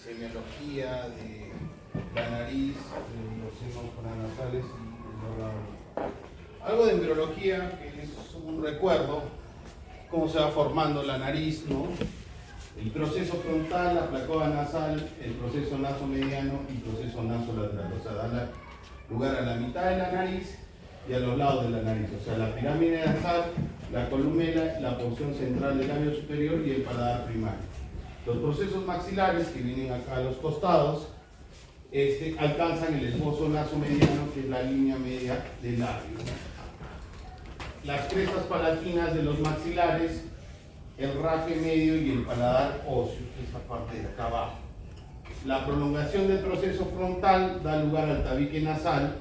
semiología de la nariz, de los senos paranasales y el órgano. Algo de embriología, que es un recuerdo, cómo se va formando la nariz, ¿no? El proceso frontal, la placoa nasal, el proceso nasomediano y el proceso nasolateral. O sea, da lugar a la mitad de la nariz y a los lados de la nariz. O sea, la pirámide nasal, la columela, la porción central del labio superior y el paladar primario. Los procesos maxilares, que vienen acá a los costados, alcanzan el esbozo nasomediano, que es la línea media del labio. Las crestas palatinas de los maxilares, el rafe medio y el paladar óseo, esa parte de acá abajo. La prolongación del proceso frontal da lugar al tabique nasal.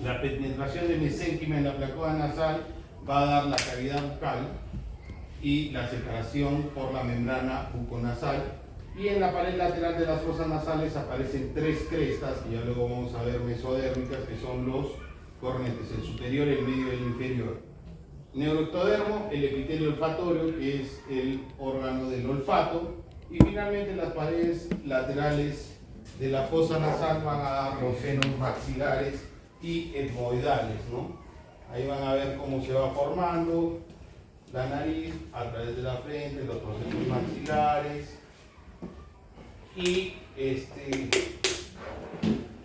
La penetración de mesénquima en la placoa nasal va a dar la cavidad bucal y la separación por la membrana buconasal. Y en la pared lateral de las fosas nasales aparecen tres crestas, que ya luego vamos a ver mesodérmicas, que son los cornetes, el superior, el medio y el inferior. Neuroectodermo, el epitelio olfatorio, que es el órgano del olfato. Y finalmente las paredes laterales de la fosa nasal van a dar los senos maxilares y etmoidales, ¿no? Ahí van a ver cómo se va formando la nariz a través de la frente, los procesos maxilares. Y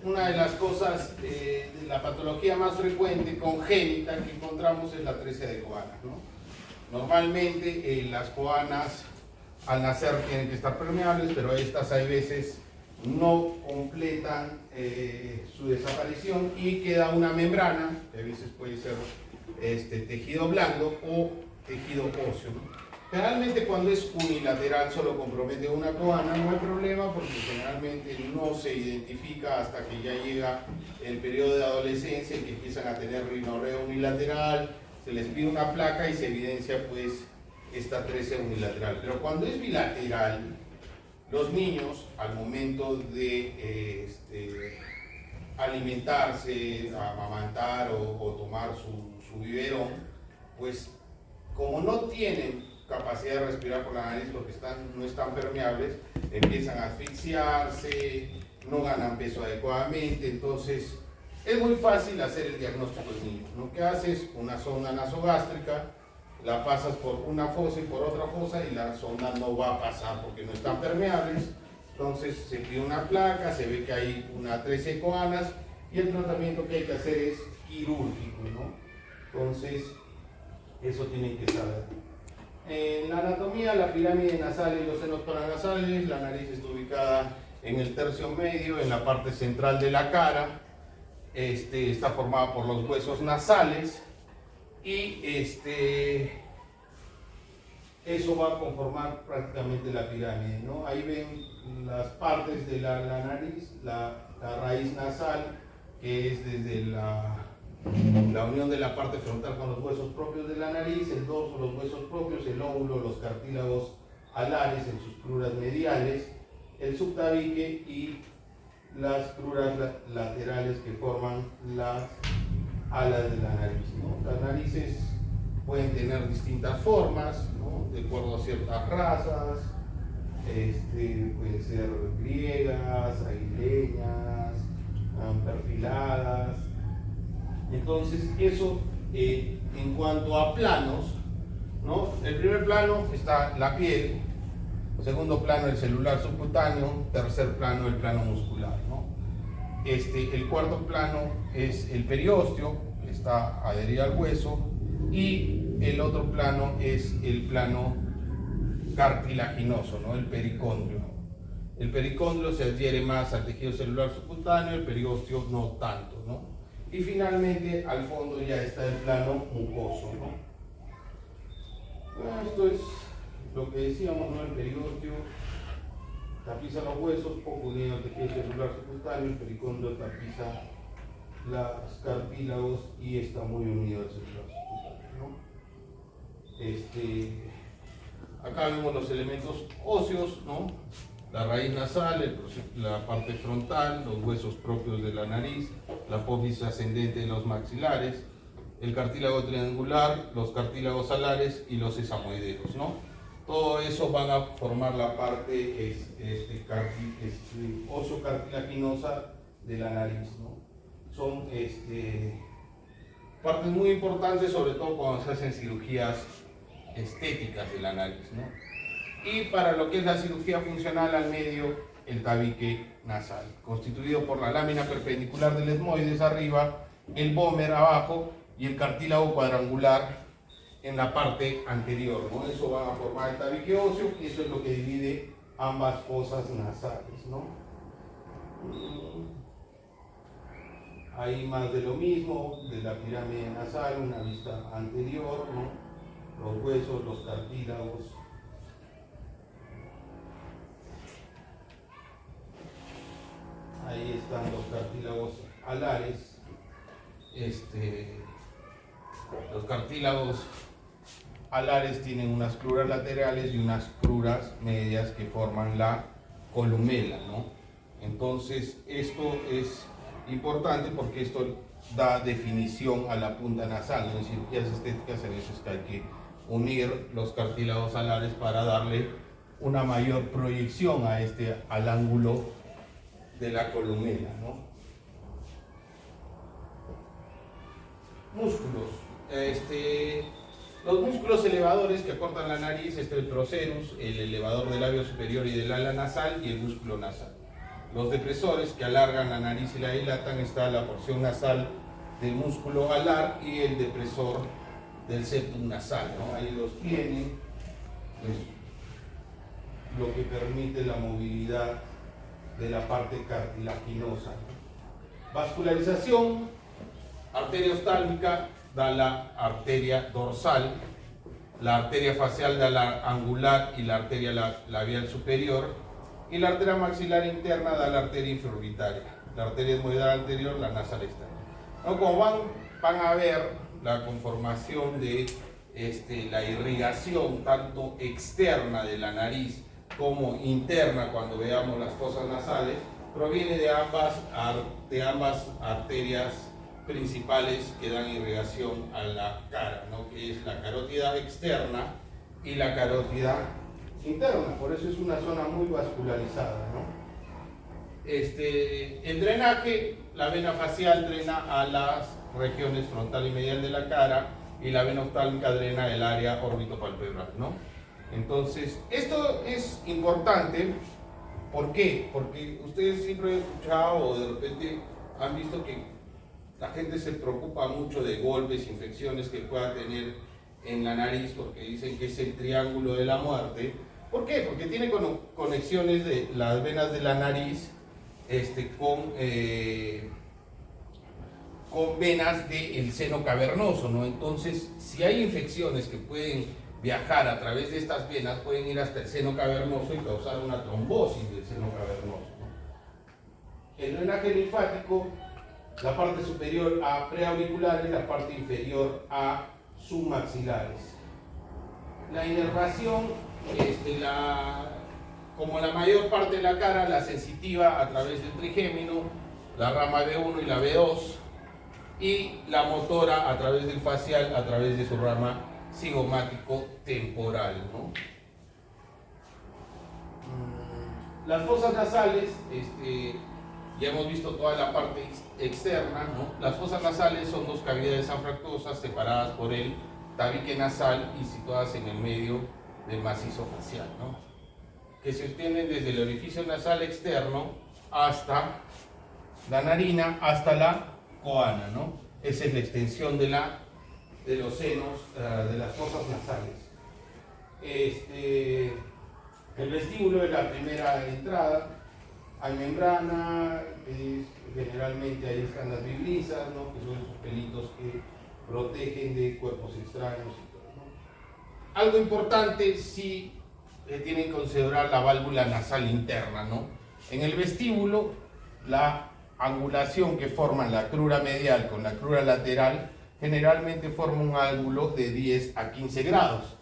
una de las cosas de la patología más frecuente congénita que encontramos es la atresia de coanas, ¿no? Normalmente las coanas al nacer tienen que estar permeables, pero estas hay veces no completan su desaparición y queda una membrana, que a veces puede ser tejido blando o tejido óseo, ¿no? Generalmente cuando es unilateral solo compromete una coana, no hay problema porque generalmente no se identifica hasta que ya llega el periodo de adolescencia en que empiezan a tener rinorrea unilateral, se les pide una placa y se evidencia pues esta atresia unilateral. Pero cuando es bilateral, los niños al momento de alimentarse, amamantar o tomar su biberón, pues como no tienen capacidad de respirar por la nariz porque no están permeables, empiezan a asfixiarse, no ganan peso adecuadamente. Entonces es muy fácil hacer el diagnóstico del niño. Lo que haces una sonda nasogástrica, la pasas por una fosa y por otra fosa y la sonda no va a pasar porque no están permeables. Entonces se pide una placa, se ve que hay una atresia de coanas y el tratamiento que hay que hacer es quirúrgico, ¿no? Entonces eso tienen que saber. En la anatomía, la pirámide nasal y los senos paranasales, la nariz está ubicada en el tercio medio, en la parte central de la cara, está formada por los huesos nasales y eso va a conformar prácticamente la pirámide, ¿no? Ahí ven las partes de la nariz, la raíz nasal, que es desde la unión de la parte frontal con los huesos propios de la nariz, el dorso, los huesos propios, el óvulo, los cartílagos alares en sus cruras mediales, el subtabique y las cruras laterales que forman las alas de la nariz, ¿no? Las narices pueden tener distintas formas, ¿no? De acuerdo a ciertas razas, pueden ser griegas, aguileñas, perfiladas. Entonces eso en cuanto a planos, ¿no? El primer plano está la piel, segundo plano el celular subcutáneo, tercer plano el plano muscular, ¿no? El cuarto plano es el periósteo, que está adherido al hueso, y el otro plano es el plano cartilaginoso, ¿no? El pericondrio. El pericondrio se adhiere más al tejido celular subcutáneo, el periósteo no tanto, ¿no? Y finalmente al fondo ya está el plano mucoso, ¿no? Bueno, esto es lo que decíamos, ¿no? El periósteo tapiza los huesos, poco unido al tejido celular subcutáneo, el pericondrio tapiza los cartílagos y está muy unido al celular subcutáneo, ¿no? Acá vemos los elementos óseos, ¿no? La raíz nasal, la parte frontal, los huesos propios de la nariz, la apófisis ascendente de los maxilares, el cartílago triangular, los cartílagos alares y los sesamoideos, ¿no? Todo eso van a formar la parte óseo cartilaginosa de la nariz, ¿no? Son partes muy importantes, sobre todo cuando se hacen cirugías estéticas de la nariz, ¿no? Y para lo que es la cirugía funcional al medio, el tabique nasal, constituido por la lámina perpendicular del etmoides arriba, el vómer abajo y el cartílago cuadrangular en la parte anterior, ¿no? Eso va a formar el tabique óseo y eso es lo que divide ambas fosas nasales, ¿no? Hay más de lo mismo, de la pirámide nasal, una vista anterior, ¿no? Los huesos, los cartílagos. Ahí están los cartílagos alares. Los cartílagos alares tienen unas cruras laterales y unas cruras medias que forman la columela, ¿no? Entonces, esto es importante porque esto da definición a la punta nasal, ¿no? En cirugías estéticas a veces hay que unir los cartílagos alares para darle una mayor proyección al ángulo de la columela, ¿no? Músculos. Los músculos elevadores que acortan la nariz, el procerus, el elevador del labio superior y del ala nasal y el músculo nasal. Los depresores que alargan la nariz y la dilatan, está la porción nasal del músculo alar y el depresor del septum nasal, ¿no? Ahí los tienen, pues, lo que permite la movilidad de la parte cartilaginosa. Vascularización, arteria oftálmica da la arteria dorsal, la arteria facial da la angular y la arteria labial superior, y la arteria maxilar interna da la arteria infraorbitaria, la arteria etmoidal anterior, la nasal externa. ¿No? Como van a ver la conformación de la irrigación tanto externa de la nariz como interna, cuando veamos las fosas nasales, proviene de ambas arterias principales que dan irrigación a la cara, ¿no? Que es la carótida externa y la carótida interna, por eso es una zona muy vascularizada, ¿no? El drenaje, la vena facial drena a las regiones frontal y medial de la cara y la vena oftálmica drena el área orbitopalpebral, ¿no? Entonces, esto es importante. ¿Por qué? Porque ustedes siempre han escuchado o de repente han visto que la gente se preocupa mucho de golpes, infecciones que pueda tener en la nariz, porque dicen que es el triángulo de la muerte. ¿Por qué? Porque tiene conexiones de las venas de la nariz con venas del seno cavernoso, ¿no? Entonces, si hay infecciones que pueden viajar a través de estas venas, pueden ir hasta el seno cavernoso y causar una trombosis del seno cavernoso, ¿no? El drenaje linfático, la parte superior a preauriculares, la parte inferior a submaxilares. La inervación, como la mayor parte de la cara, la sensitiva a través del trigémino, la rama B1 y la B2, y la motora a través del facial, a través de su rama cigomático temporal, ¿no? Las fosas nasales, ya hemos visto toda la parte externa, ¿no? Las fosas nasales son dos cavidades anfractuosas separadas por el tabique nasal y situadas en el medio del macizo facial, ¿no? Que se extienden desde el orificio nasal externo hasta la narina, hasta la coana, ¿no? Esa es la extensión de los senos, de las fosas nasales. El vestíbulo es la primera entrada. Hay membrana, generalmente ahí están las vibrisas, ¿no? Que son esos pelitos que protegen de cuerpos extraños y todo, ¿no? Algo importante, sí, tienen que considerar la válvula nasal interna, ¿no? En el vestíbulo, la angulación que forman la crura medial con la crura lateral generalmente forma un ángulo de 10 a 15 grados.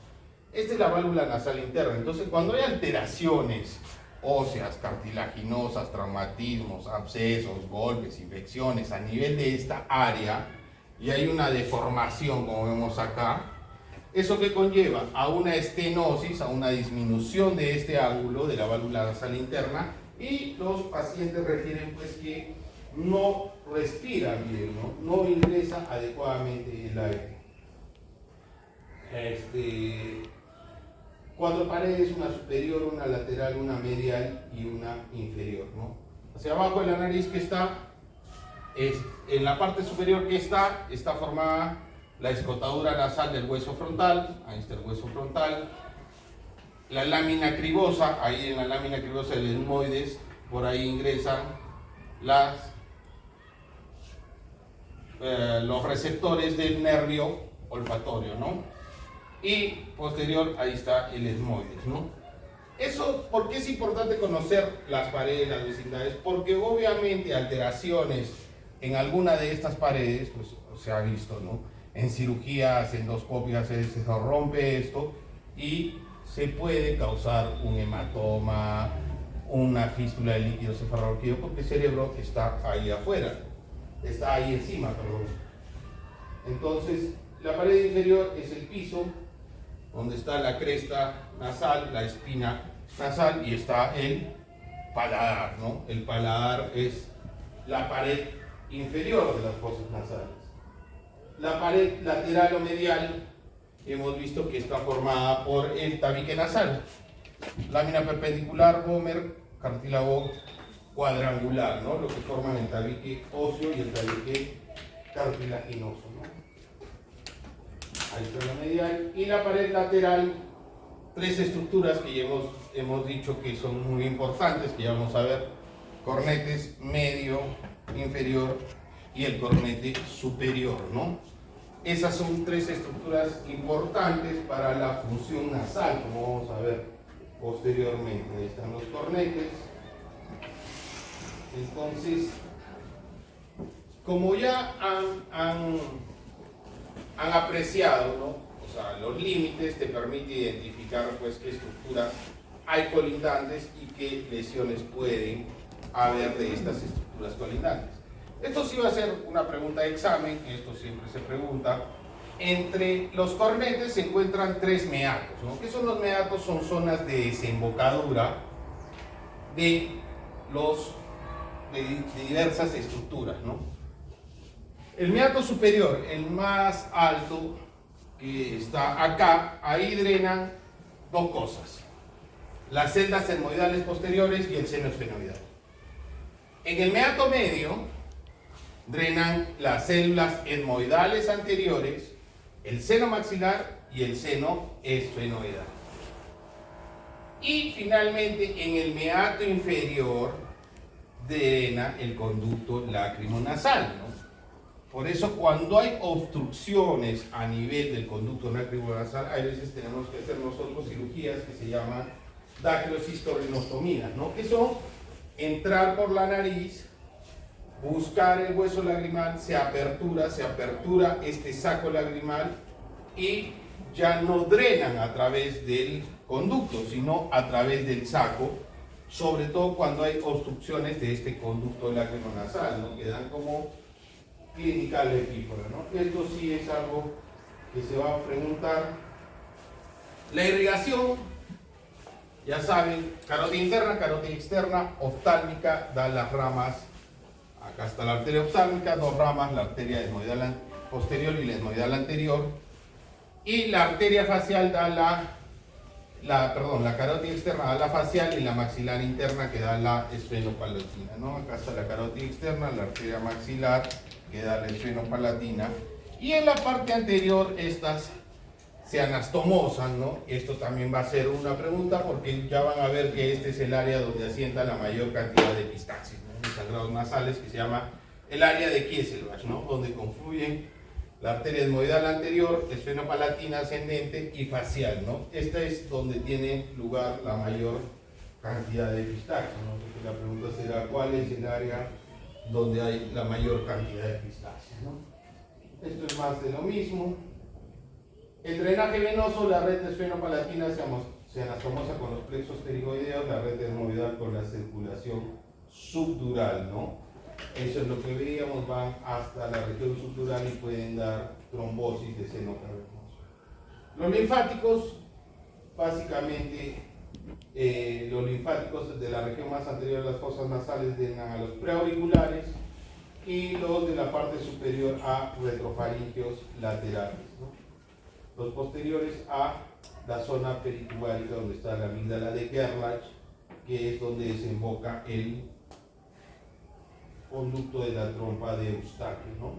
Esta es la válvula nasal interna. Entonces, cuando hay alteraciones óseas, cartilaginosas, traumatismos, abscesos, golpes, infecciones a nivel de esta área y hay una deformación, como vemos acá, Eso que conlleva a una estenosis, a una disminución de este ángulo de la válvula nasal interna, y los pacientes refieren pues que no respira bien, no ingresa adecuadamente el aire. Cuatro paredes, una superior, una lateral, una medial y una inferior, ¿no? Hacia abajo de la nariz que está, en la parte superior que está formada la escotadura nasal del hueso frontal, ahí está el hueso frontal, la lámina cribosa, ahí en la lámina cribosa del etmoides, por ahí ingresan los receptores del nervio olfatorio, ¿no? Y posterior, ahí está el etmoides, ¿no? Eso, ¿por qué es importante conocer las paredes, las vecindades? Porque obviamente alteraciones en alguna de estas paredes, pues se ha visto, ¿no? En cirugías endoscópicas se rompe esto y se puede causar un hematoma, una fístula de líquido cefalorraquídeo, porque el cerebro está ahí afuera, está ahí encima, perdón. Entonces, la pared inferior es el piso, donde está la cresta nasal, la espina nasal, y está el paladar, ¿no? El paladar es la pared inferior de las fosas nasales. La pared lateral o medial, hemos visto que está formada por el tabique nasal, lámina perpendicular, Bomer, cartílago cuadrangular, ¿no? Lo que forman el tabique óseo y el tabique cartilaginoso, ¿no? Ahí está la medial. Y la pared lateral, tres estructuras que ya hemos dicho que son muy importantes, que ya vamos a ver: cornetes medio, inferior y el cornete superior, ¿no? Esas son tres estructuras importantes para la función nasal, como vamos a ver posteriormente. Ahí están los cornetes. Entonces, como ya han apreciado, ¿no? O sea, los límites te permite identificar pues qué estructuras hay colindantes y qué lesiones pueden haber de estas estructuras colindantes. Esto sí va a ser una pregunta de examen, esto siempre se pregunta. Entre los cornetes se encuentran tres meatos, ¿no? ¿Qué son los meatos? Son zonas de desembocadura de diversas estructuras, ¿no? El meato superior, el más alto, que está acá, ahí drenan dos cosas: las celdas etmoidales posteriores y el seno esfenoidal. En el meato medio drenan las células etmoidales anteriores, el seno maxilar y el seno esfenoidal. Y finalmente en el meato inferior drena el conducto lacrimonasal, ¿no? Por eso cuando hay obstrucciones a nivel del conducto lacrimonasal, hay veces tenemos que hacer nosotros cirugías que se llaman daquilosistorrinostomías, ¿no? Que son entrar por la nariz, buscar el hueso lagrimal, se apertura este saco lagrimal y ya no drenan a través del conducto, sino a través del saco, sobre todo cuando hay obstrucciones de este conducto lacrimonasal, ¿no? Que dan como clínica lepífora, ¿no? Esto sí es algo que se va a preguntar. La irrigación, ya saben, carótida interna, carótida externa, oftálmica, da las ramas. Acá está la arteria oftálmica, dos ramas, la arteria etmoidal posterior y la etmoidal anterior. Y la arteria facial da la carótida externa da la facial, y la maxilar interna que da la esfenopalatina, ¿no? Acá está la carótida externa, la arteria maxilar que da la esfenopalatina. Y en la parte anterior estas se anastomosan, ¿no? Esto también va a ser una pregunta porque ya van a ver que este es el área donde asienta la mayor cantidad de epistaxis, ¿no? De sangrados nasales, que se llama el área de Kieselbach, ¿no? Donde confluyen la arteria etmoidal anterior, esfenopalatina ascendente y facial, ¿no? Esta es donde tiene lugar la mayor cantidad de epistaxis, ¿no? Porque la pregunta será: ¿cuál es el área donde hay la mayor cantidad de epistaxis, ¿no? Esto es más de lo mismo. El drenaje venoso, la red esfenopalatina se anastomosa con los plexos pterigoideos, la red etmoidal con la circulación subdural, ¿no? Eso es lo que veíamos, van hasta la región subdural y pueden dar trombosis de seno cavernoso. Los linfáticos, básicamente, los linfáticos de la región más anterior a las fosas nasales llegan a los preauriculares y los de la parte superior a retrofaringeos laterales, ¿no? Los posteriores a la zona peritubárica donde está la amígdala de Gerlach, que es donde desemboca el conducto de la trompa de Eustaquio, ¿no?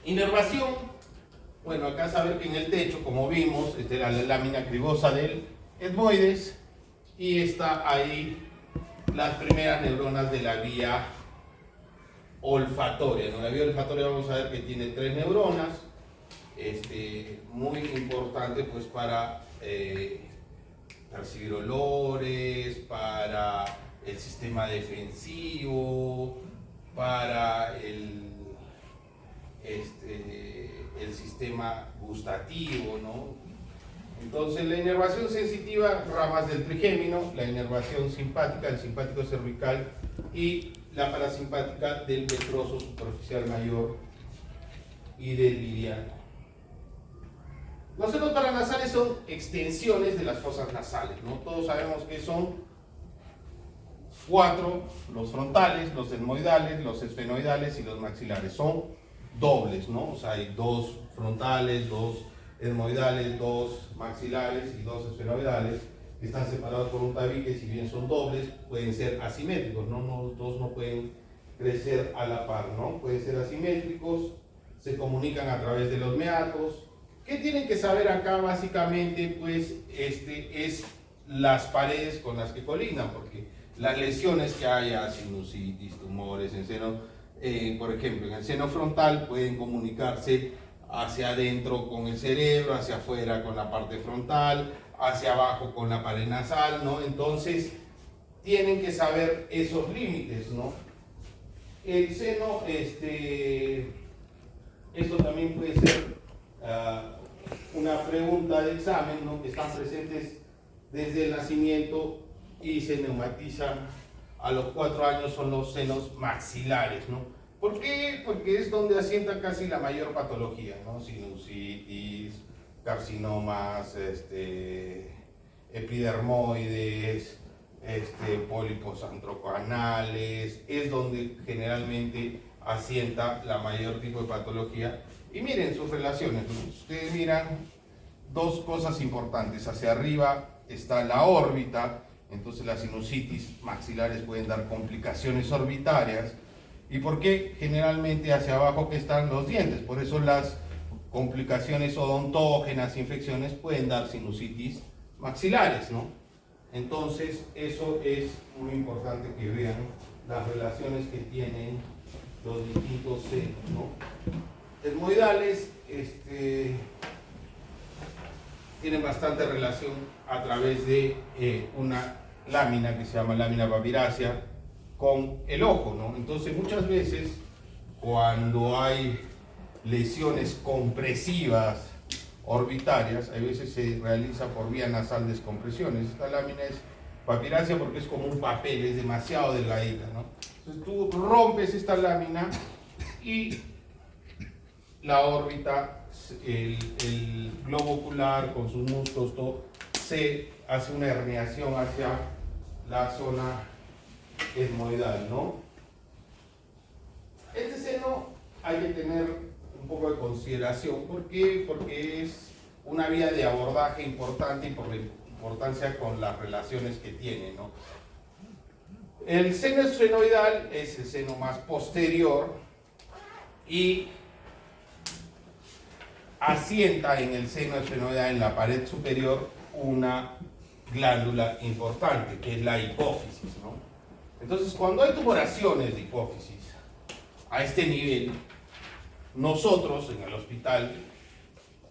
Inervación, bueno, acá saber que en el techo, como vimos, era la lámina cribosa del etmoides y está ahí las primeras neuronas de la vía olfatoria, ¿no? La vía olfatoria vamos a ver que tiene 3 neuronas, muy importante pues para percibir olores, para el sistema defensivo, para el sistema gustativo, ¿no? Entonces la inervación sensitiva, ramas del trigémino, la inervación simpática, el simpático cervical y la parasimpática del ventroso superficial mayor y del iliano. Los senos paranasales son extensiones de las fosas nasales, ¿no? Todos sabemos que son 4, los frontales, los etmoidales, los esfenoidales y los maxilares. Son dobles, ¿no? O sea, hay 2 frontales, 2 etmoidales, 2 maxilares y 2 esfenoidales que están separados por un tabique. Si bien son dobles, pueden ser asimétricos, ¿no? Dos no pueden crecer a la par, ¿no? Pueden ser asimétricos, se comunican a través de los meatos. ¿Qué tienen que saber acá? Básicamente, pues, es las paredes con las que colindan, porque las lesiones que haya, sinusitis, tumores en seno, por ejemplo, en el seno frontal pueden comunicarse hacia adentro con el cerebro, hacia afuera con la parte frontal, hacia abajo con la pared nasal, ¿no? Entonces, tienen que saber esos límites, ¿no? El seno, esto también puede ser una pregunta de examen, ¿no? Que están presentes desde el nacimiento y se neumatizan a los 4 años, son los senos maxilares, ¿no? ¿Por qué? Porque es donde asienta casi la mayor patología, ¿no? Sinusitis, carcinomas, epidermoides, pólipos antrocoanales, es donde generalmente asienta la mayor tipo de patología. Y miren sus relaciones, ¿no? Ustedes miran 2 cosas importantes. Hacia arriba está la órbita, entonces las sinusitis maxilares pueden dar complicaciones orbitarias. ¿Y por qué? Generalmente hacia abajo que están los dientes. Por eso las complicaciones odontógenas, infecciones, pueden dar sinusitis maxilares, ¿no? Entonces, eso es muy importante que vean las relaciones que tienen los distintos senos, ¿no? Etmoidales tienen bastante relación a través de una lámina que se llama lámina papirácea con el ojo, ¿no? Entonces muchas veces cuando hay lesiones compresivas orbitarias, a veces se realiza por vía nasal descompresiones. Esta lámina es papirácea porque es como un papel, es demasiado delgadita, ¿no? Entonces tú rompes esta lámina y la órbita, el globo ocular con sus músculos, todo, se hace una herniación hacia la zona etmoidal, ¿no? Este seno hay que tener un poco de consideración. ¿Por qué? Porque es una vía de abordaje importante y por la importancia con las relaciones que tiene, ¿no? El seno esfenoidal es el seno más posterior y asienta en el seno esfenoidal, en la pared superior, una glándula importante, que es la hipófisis, ¿no? Entonces, cuando hay tumoraciones de hipófisis a este nivel, nosotros en el hospital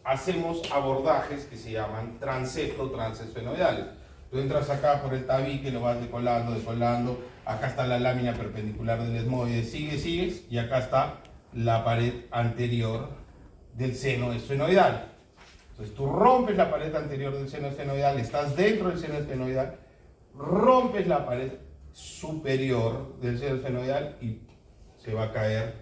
hacemos abordajes que se llaman transepto transesfenoidales. Tú entras acá por el tabique, lo vas decolando, acá está la lámina perpendicular del etmoide, sigues, y acá está la pared anterior del seno esfenoidal. Entonces tú rompes la pared anterior del seno esfenoidal, estás dentro del seno esfenoidal, rompes la pared superior del seno esfenoidal y se va a caer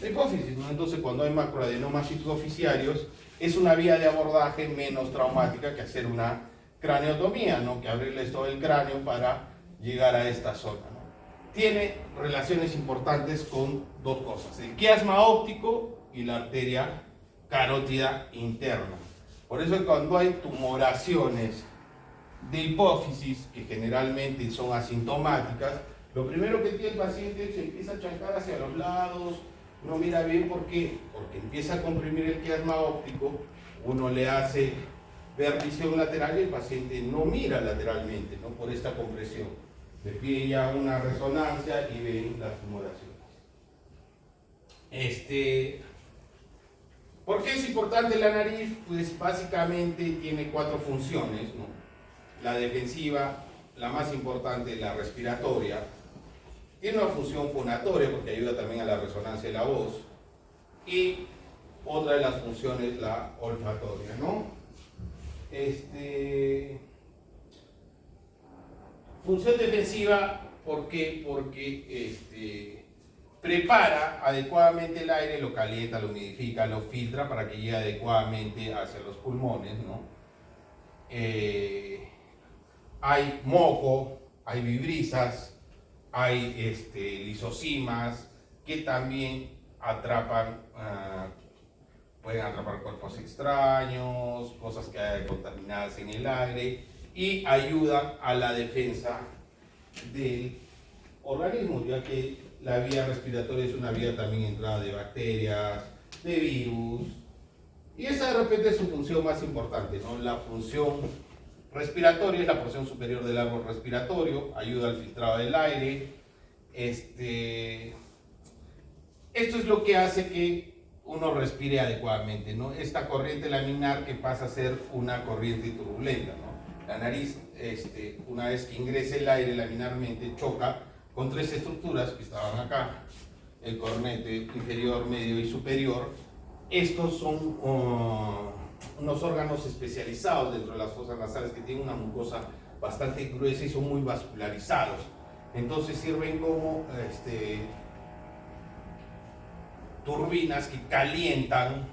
la hipófisis, ¿no? Entonces, cuando hay macroadenomas hipoficiarios, es una vía de abordaje menos traumática que hacer una craneotomía, ¿no? Que abrirles todo el cráneo para llegar a esta zona, ¿no? Tiene relaciones importantes con dos cosas: el quiasma óptico y la arteria carótida interna. Por eso, cuando hay tumoraciones de hipófisis, que generalmente son asintomáticas, lo primero que tiene el paciente es empieza a chancar hacia los lados, no mira bien. ¿Por qué? Porque empieza a comprimir el quiasma óptico, uno le hace ver visión lateral y el paciente no mira lateralmente, ¿no? Por esta compresión. Le pide ya una resonancia y ven las tumoraciones. ¿Por qué es importante la nariz? Pues básicamente tiene 4 funciones, ¿no? La defensiva, la más importante, la respiratoria. Tiene una función fonatoria porque ayuda también a la resonancia de la voz. Y otra de las funciones, la olfatoria, ¿no? Función defensiva, ¿por qué? Porque prepara adecuadamente el aire, lo calienta, lo humidifica, lo filtra para que llegue adecuadamente hacia los pulmones, ¿no? Hay moco, hay vibrisas, hay lisosimas que también atrapan, pueden atrapar cuerpos extraños, cosas que hay contaminadas en el aire, y ayudan a la defensa del organismo, ya que la vía respiratoria es una vía también entrada de bacterias, de virus, y esa de repente es su función más importante, ¿no? La función respiratoria es la porción superior del árbol respiratorio, ayuda al filtrado del aire. Esto es lo que hace que uno respire adecuadamente, ¿no? Esta corriente laminar que pasa a ser una corriente turbulenta, ¿no? La nariz, una vez que ingresa el aire laminarmente, choca con 3 estructuras que estaban acá: el cornete inferior, medio y superior. Estos son unos órganos especializados dentro de las fosas nasales que tienen una mucosa bastante gruesa y son muy vascularizados. Entonces sirven como turbinas que calientan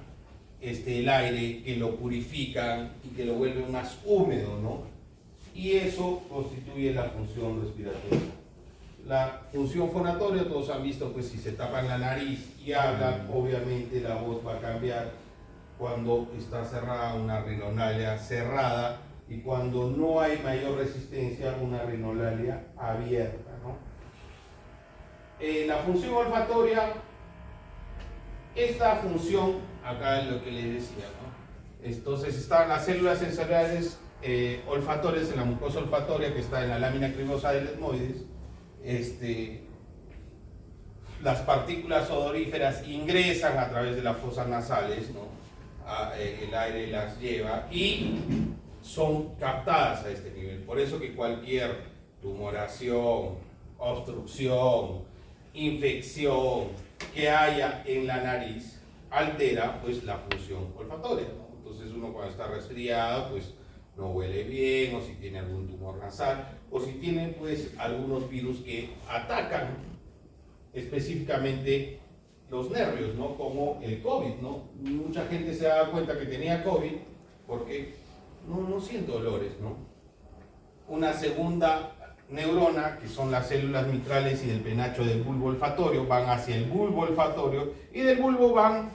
el aire, que lo purifican y que lo vuelven más húmedo, ¿no? Y eso constituye la función respiratoria. La función fonatoria, todos han visto, pues si se tapan la nariz y hablan, obviamente la voz va a cambiar cuando está cerrada, una rinolalia cerrada, y cuando no hay mayor resistencia, una rinolalia abierta, ¿no? La función olfatoria, esta función, acá es lo que les decía, ¿no? Entonces están las células sensoriales olfatorias en la mucosa olfatoria que está en la lámina crinosa del etmoides. Las partículas odoríferas ingresan a través de las fosas nasales, ¿no? El aire las lleva y son captadas a este nivel. Por eso que cualquier tumoración, obstrucción, infección que haya en la nariz altera pues la función olfatoria, ¿no? Entonces uno cuando está resfriado pues no huele bien, o si tiene algún tumor nasal, o si tiene pues algunos virus que atacan específicamente los nervios, ¿no? Como el COVID, ¿no? Mucha gente se da cuenta que tenía COVID porque no siente dolores, ¿no? Una segunda neurona, que son las células mitrales y del penacho del bulbo olfatorio, van hacia el bulbo olfatorio y del bulbo van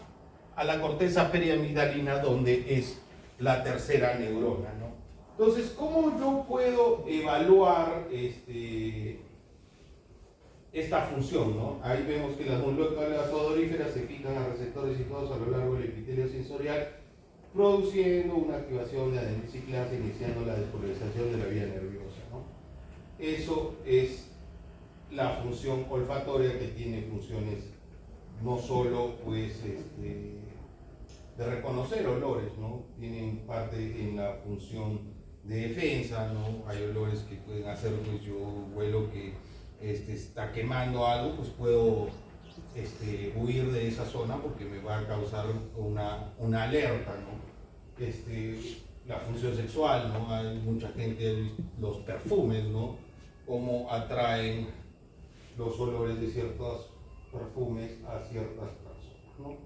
a la corteza periamigdalina, donde es la tercera neurona, ¿no? Entonces, ¿cómo yo puedo evaluar esta función, ¿no? Ahí vemos que las moléculas odoríferas se fijan a receptores situados a lo largo del epitelio sensorial, produciendo una activación de adenosiclasa, iniciando la despolarización de la vía nerviosa, ¿no? Eso es la función olfatoria, que tiene funciones no solo pues de reconocer olores, ¿no? Tienen parte en la función de defensa, ¿no? Hay olores que pueden hacer, pues yo huelo que está quemando algo, pues puedo huir de esa zona porque me va a causar una alerta, ¿no? La función sexual, ¿no? Hay mucha gente, los perfumes, ¿no? Cómo atraen los olores de ciertos perfumes a ciertas personas. ¿no?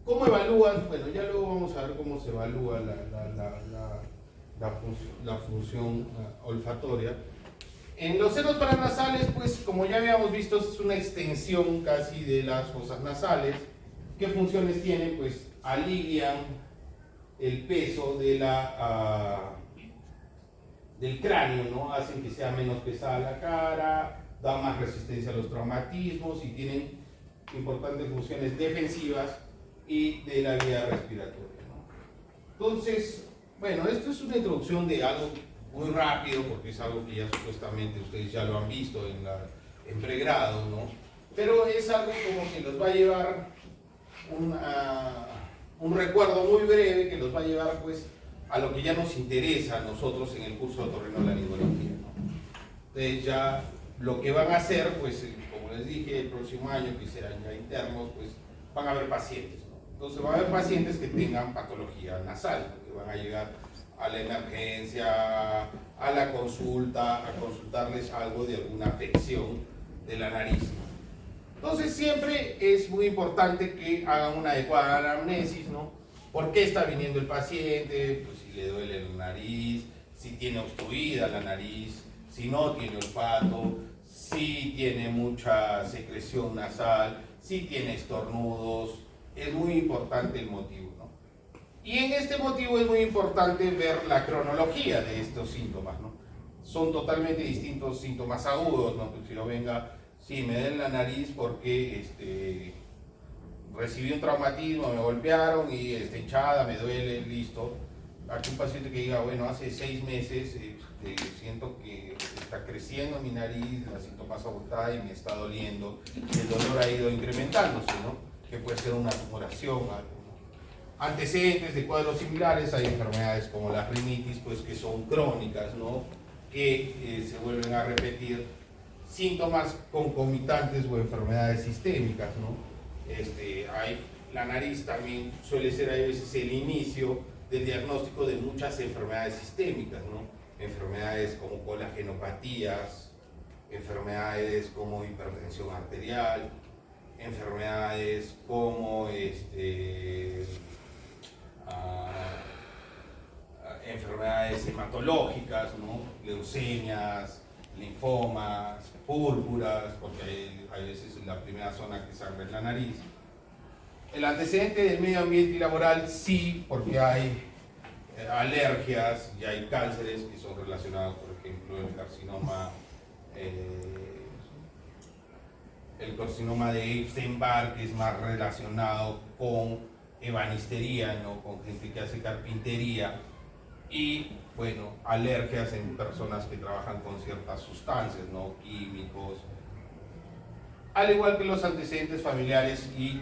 ¿Cómo evalúas? Bueno, ya luego vamos a ver cómo se evalúa la función olfatoria. En los senos paranasales, pues como ya habíamos visto, es una extensión casi de las fosas nasales. ¿Qué funciones tienen? Pues alivian el peso de del cráneo, ¿no? Hacen que sea menos pesada la cara, da más resistencia a los traumatismos y tienen importantes funciones defensivas y de la vía respiratoria, ¿no? Entonces, bueno, esto es una introducción de algo muy rápido, porque es algo que ya supuestamente ustedes ya lo han visto en pregrado, ¿no? Pero es algo como que los va a llevar un recuerdo muy breve que los va a llevar pues a lo que ya nos interesa a nosotros en el curso de otorrinolaringología, ¿no? Entonces ya lo que van a hacer, pues como les dije, el próximo año, que serán ya internos, pues van a haber pacientes, ¿no? Entonces van a haber pacientes que tengan patología nasal, que van a llegar a la emergencia, a la consulta, a consultarles algo de alguna afección de la nariz, ¿no? Entonces siempre es muy importante que hagan una adecuada anamnesis, ¿no? ¿Por qué está viniendo el paciente? Pues si le duele la nariz, si tiene obstruida la nariz, si no tiene olfato, si tiene mucha secreción nasal, si tiene estornudos. Es muy importante el motivo, ¿no? Y en este motivo es muy importante ver la cronología de estos síntomas, ¿no? Son totalmente distintos síntomas agudos, ¿no? Pues si no venga, sí, me duele la nariz porque recibí un traumatismo, me golpearon y está hinchada, me duele, listo. Aquí un paciente que diga, bueno, hace 6 meses siento que está creciendo mi nariz, la siento más abultada y me está doliendo, el dolor ha ido incrementándose, ¿no? Que puede ser una tumoración, algo, ¿no? Antecedentes de cuadros similares, hay enfermedades como la rinitis, pues que son crónicas, ¿no? Que se vuelven a repetir, síntomas concomitantes o enfermedades sistémicas, ¿no? La nariz también suele ser a veces el inicio del diagnóstico de muchas enfermedades sistémicas, ¿no? Enfermedades como colagenopatías, enfermedades como hipertensión arterial, enfermedades como enfermedades hematológicas, ¿no? Leucemias, linfomas, púrpuras, porque hay veces la primera zona que sangra es la nariz. El antecedente del medio ambiente y laboral sí, porque hay alergias y hay cánceres que son relacionados, por ejemplo, el carcinoma de Epstein-Barr, que es más relacionado con ebanistería, ¿no? Con gente que hace carpintería, y bueno, alergias en personas que trabajan con ciertas sustancias, ¿no? Químicos, al igual que los antecedentes familiares y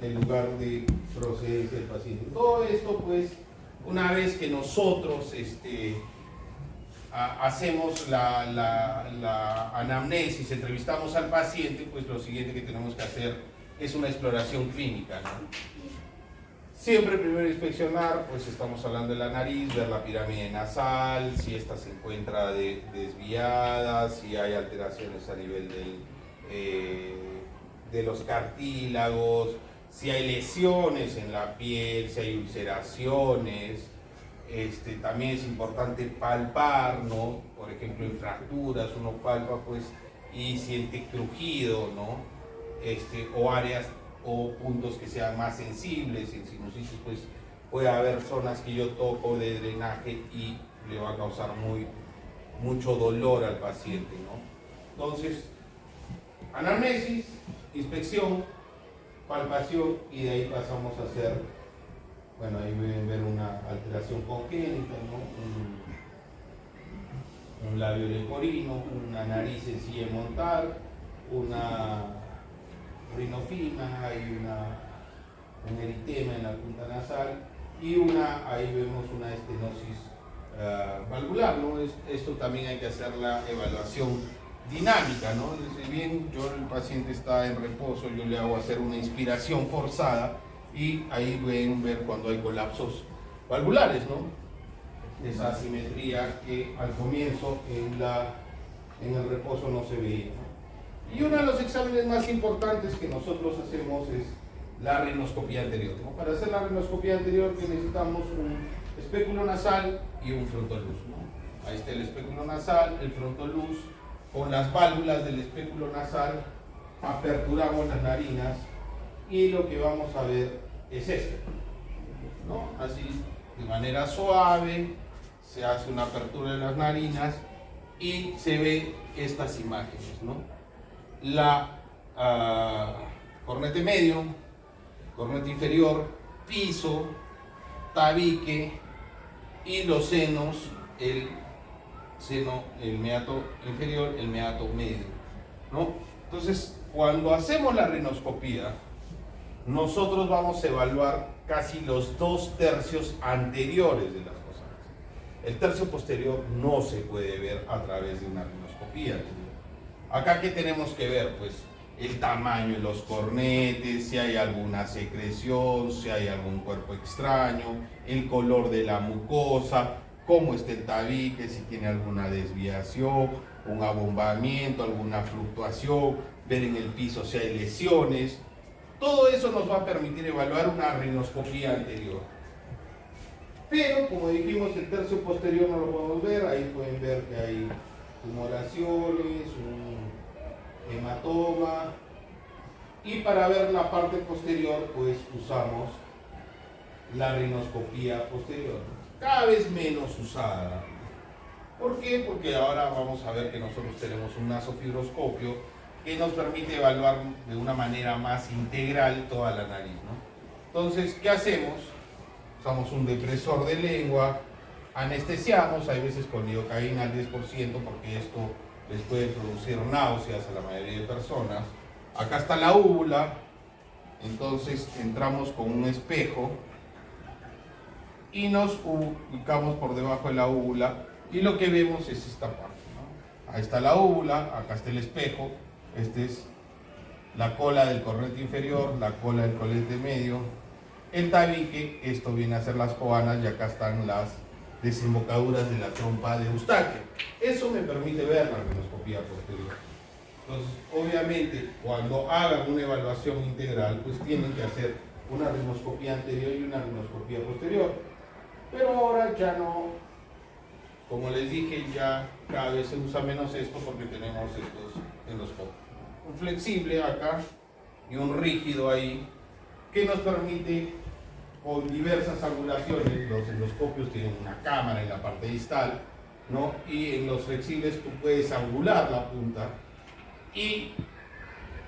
el lugar de procedencia del paciente. Todo esto, pues, una vez que nosotros hacemos la anamnesis, entrevistamos al paciente, pues lo siguiente que tenemos que hacer es una exploración clínica, ¿no? Siempre primero inspeccionar, pues estamos hablando de la nariz, ver la pirámide nasal, si ésta se encuentra desviada, si hay alteraciones a nivel de los cartílagos, si hay lesiones en la piel, si hay ulceraciones. También es importante palpar, ¿no? Por ejemplo, en fracturas uno palpa pues y siente crujido, ¿no? O áreas o puntos que sean más sensibles. En sinusitis pues puede haber zonas que yo toco de drenaje y le va a causar mucho dolor al paciente, ¿no? Entonces, anamnesis, inspección, palpación, y de ahí pasamos a hacer, bueno, ahí pueden ver una alteración congénita, ¿no? Un labio leporino, una nariz sencilla de montar, una rinofima, hay un eritema en la punta nasal y ahí vemos una estenosis valvular, ¿no? Esto también hay que hacer la evaluación dinámica, ¿no? Si bien el paciente está en reposo, yo le hago hacer una inspiración forzada y ahí pueden ver cuando hay colapsos valvulares, ¿no? Esa asimetría que al comienzo en el reposo no se veía, ¿no? Y uno de los exámenes más importantes que nosotros hacemos es la rinoscopía anterior, ¿no? Para hacer la rinoscopía anterior necesitamos un espéculo nasal y un frontoluz, ¿no? Ahí está el espéculo nasal, el frontoluz. Con las válvulas del espéculo nasal aperturamos las narinas y lo que vamos a ver es esto, ¿no? Así, de manera suave, se hace una apertura de las narinas y se ve estas imágenes, ¿no? La cornete medio, cornete inferior, piso, tabique y los senos, el seno, el meato inferior, el meato medio, ¿no? Entonces, cuando hacemos la rinoscopía, nosotros vamos a evaluar casi los 2/3 anteriores de las cosas. El tercio posterior no se puede ver a través de una rinoscopía. Acá, ¿qué tenemos que ver? Pues el tamaño de los cornetes, si hay alguna secreción, si hay algún cuerpo extraño, el color de la mucosa, cómo está el tabique, si tiene alguna desviación, un abombamiento, alguna fluctuación, ver en el piso si hay lesiones. Todo eso nos va a permitir evaluar una rinoscopía anterior. Pero, como dijimos, el tercio posterior no lo podemos ver. Ahí pueden ver que hay tumoraciones, un hematoma. Y para ver la parte posterior, pues usamos la rinoscopía posterior, cada vez menos usada. ¿Por qué? Porque ahora vamos a ver que nosotros tenemos un nasofibroscopio que nos permite evaluar de una manera más integral toda la nariz, ¿no? Entonces, ¿qué hacemos? Usamos un depresor de lengua, anestesiamos, hay veces con lidocaína al 10%, porque esto les puede producir náuseas a la mayoría de personas. Acá está la úvula, entonces entramos con un espejo y nos ubicamos por debajo de la úvula y lo que vemos es esta parte, ¿no? Ahí está la úvula, acá está el espejo, esta es la cola del cornete inferior, la cola del cornete medio, el tabique, esto viene a ser las coanas y acá están las desembocaduras de la trompa de Eustaquio. Eso me permite ver la rinoscopía posterior. Entonces, obviamente, cuando hagan una evaluación integral, pues tienen que hacer una rinoscopía anterior y una rinoscopía posterior. Pero ahora ya no, como les dije, ya cada vez se usa menos esto porque tenemos estos endoscopios. Un flexible acá y un rígido ahí, que nos permite, con diversas angulaciones, los endoscopios tienen una cámara en la parte distal, ¿no? Y en los flexibles tú puedes angular la punta, y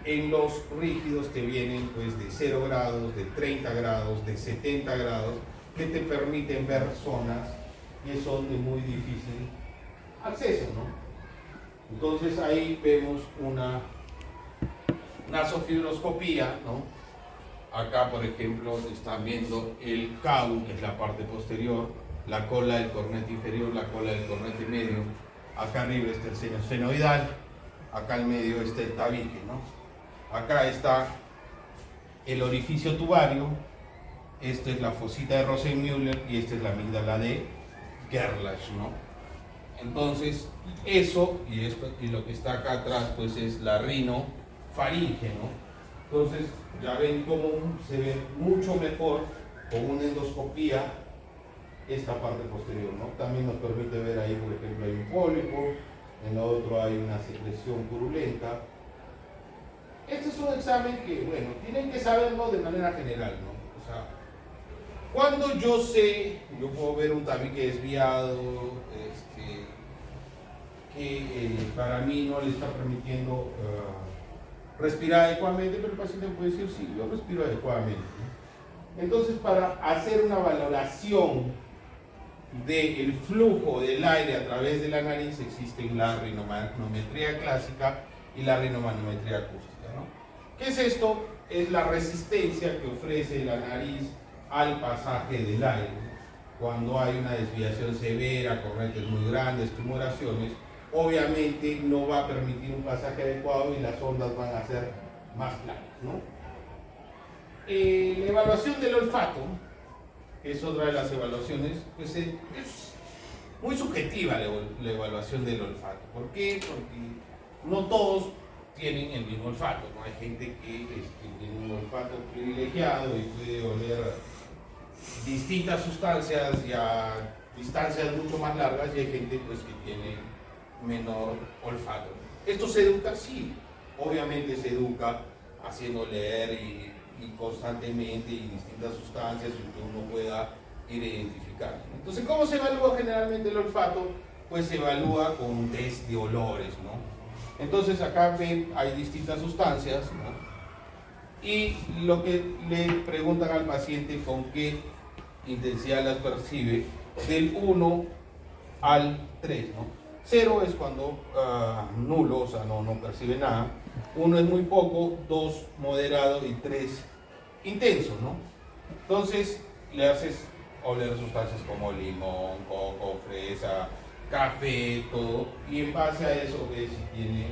en los rígidos te vienen pues de 0 grados, de 30 grados, de 70 grados, que te permiten ver zonas que son de muy difícil acceso, ¿no? Entonces ahí vemos una nasofibroscopía, ¿no? Acá, por ejemplo, están viendo el cabo, que es la parte posterior, la cola del cornete inferior, la cola del cornete medio. Acá arriba está el seno esfenoidal, acá en medio está el tabique, ¿no? Acá está el orificio tubario, esta es la fosita de Rosenmüller y esta es la amígdala de Gerlach, ¿no? Entonces, eso y esto y lo que está acá atrás, pues es la rinofaringe, ¿no? Entonces, ya ven cómo se ve mucho mejor con una endoscopía esta parte posterior, ¿no? También nos permite ver ahí, por ejemplo, hay un pólipo, en lo otro hay una secreción purulenta. Este es un examen que, bueno, tienen que saberlo de manera general, ¿no? O sea, cuando yo puedo ver un tabique desviado, que para mí no le está permitiendo respirar adecuadamente, pero el paciente puede decir, sí, yo respiro adecuadamente, ¿no? Entonces, para hacer una valoración del flujo del aire a través de la nariz, existen la rinomanometría clásica y la rinomanometría acústica, ¿no? ¿Qué es esto? Es la resistencia que ofrece la nariz al pasaje del aire. Cuando hay una desviación severa, corrientes muy grandes, tumoraciones, obviamente no va a permitir un pasaje adecuado y las ondas van a ser más planas, ¿no? La evaluación del olfato, que es otra de las evaluaciones, pues es muy subjetiva la evaluación del olfato. ¿Por qué? Porque no todos tienen el mismo olfato, ¿no? Hay gente que tiene un olfato privilegiado y puede oler distintas sustancias y a distancias mucho más largas, y hay gente pues que tiene menor olfato. ¿Esto se educa? Sí, obviamente se educa haciendo leer y constantemente y distintas sustancias y que uno pueda ir identificando. Entonces, ¿cómo se evalúa generalmente el olfato? Pues se evalúa con un test de olores, ¿no? Entonces acá ven, hay distintas sustancias, ¿no? Y lo que le preguntan al paciente con qué intensidad las percibe, del 1 al 3, ¿no? 0 es cuando nulo, o sea, no percibe nada. 1 es muy poco, 2 moderado y 3 intenso, ¿no? Entonces le haces oler sustancias como limón, coco, fresa, café, todo, y en base a eso ves si tiene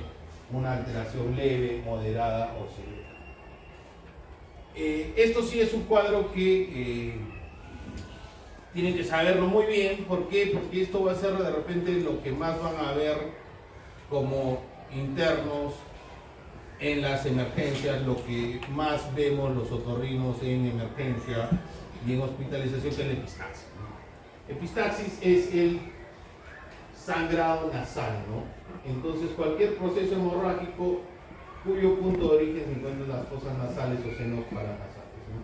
una alteración leve, moderada o severa. Esto sí es un cuadro que tienen que saberlo muy bien. ¿Por qué? Porque esto va a ser de repente lo que más van a ver como internos en las emergencias, lo que más vemos los otorrinos en emergencia y en hospitalización, que es la epistaxis, ¿no? Epistaxis es el sangrado nasal, ¿no? Entonces cualquier proceso hemorrágico cuyo punto de origen se encuentra en las fosas nasales o senos paranasales, ¿no?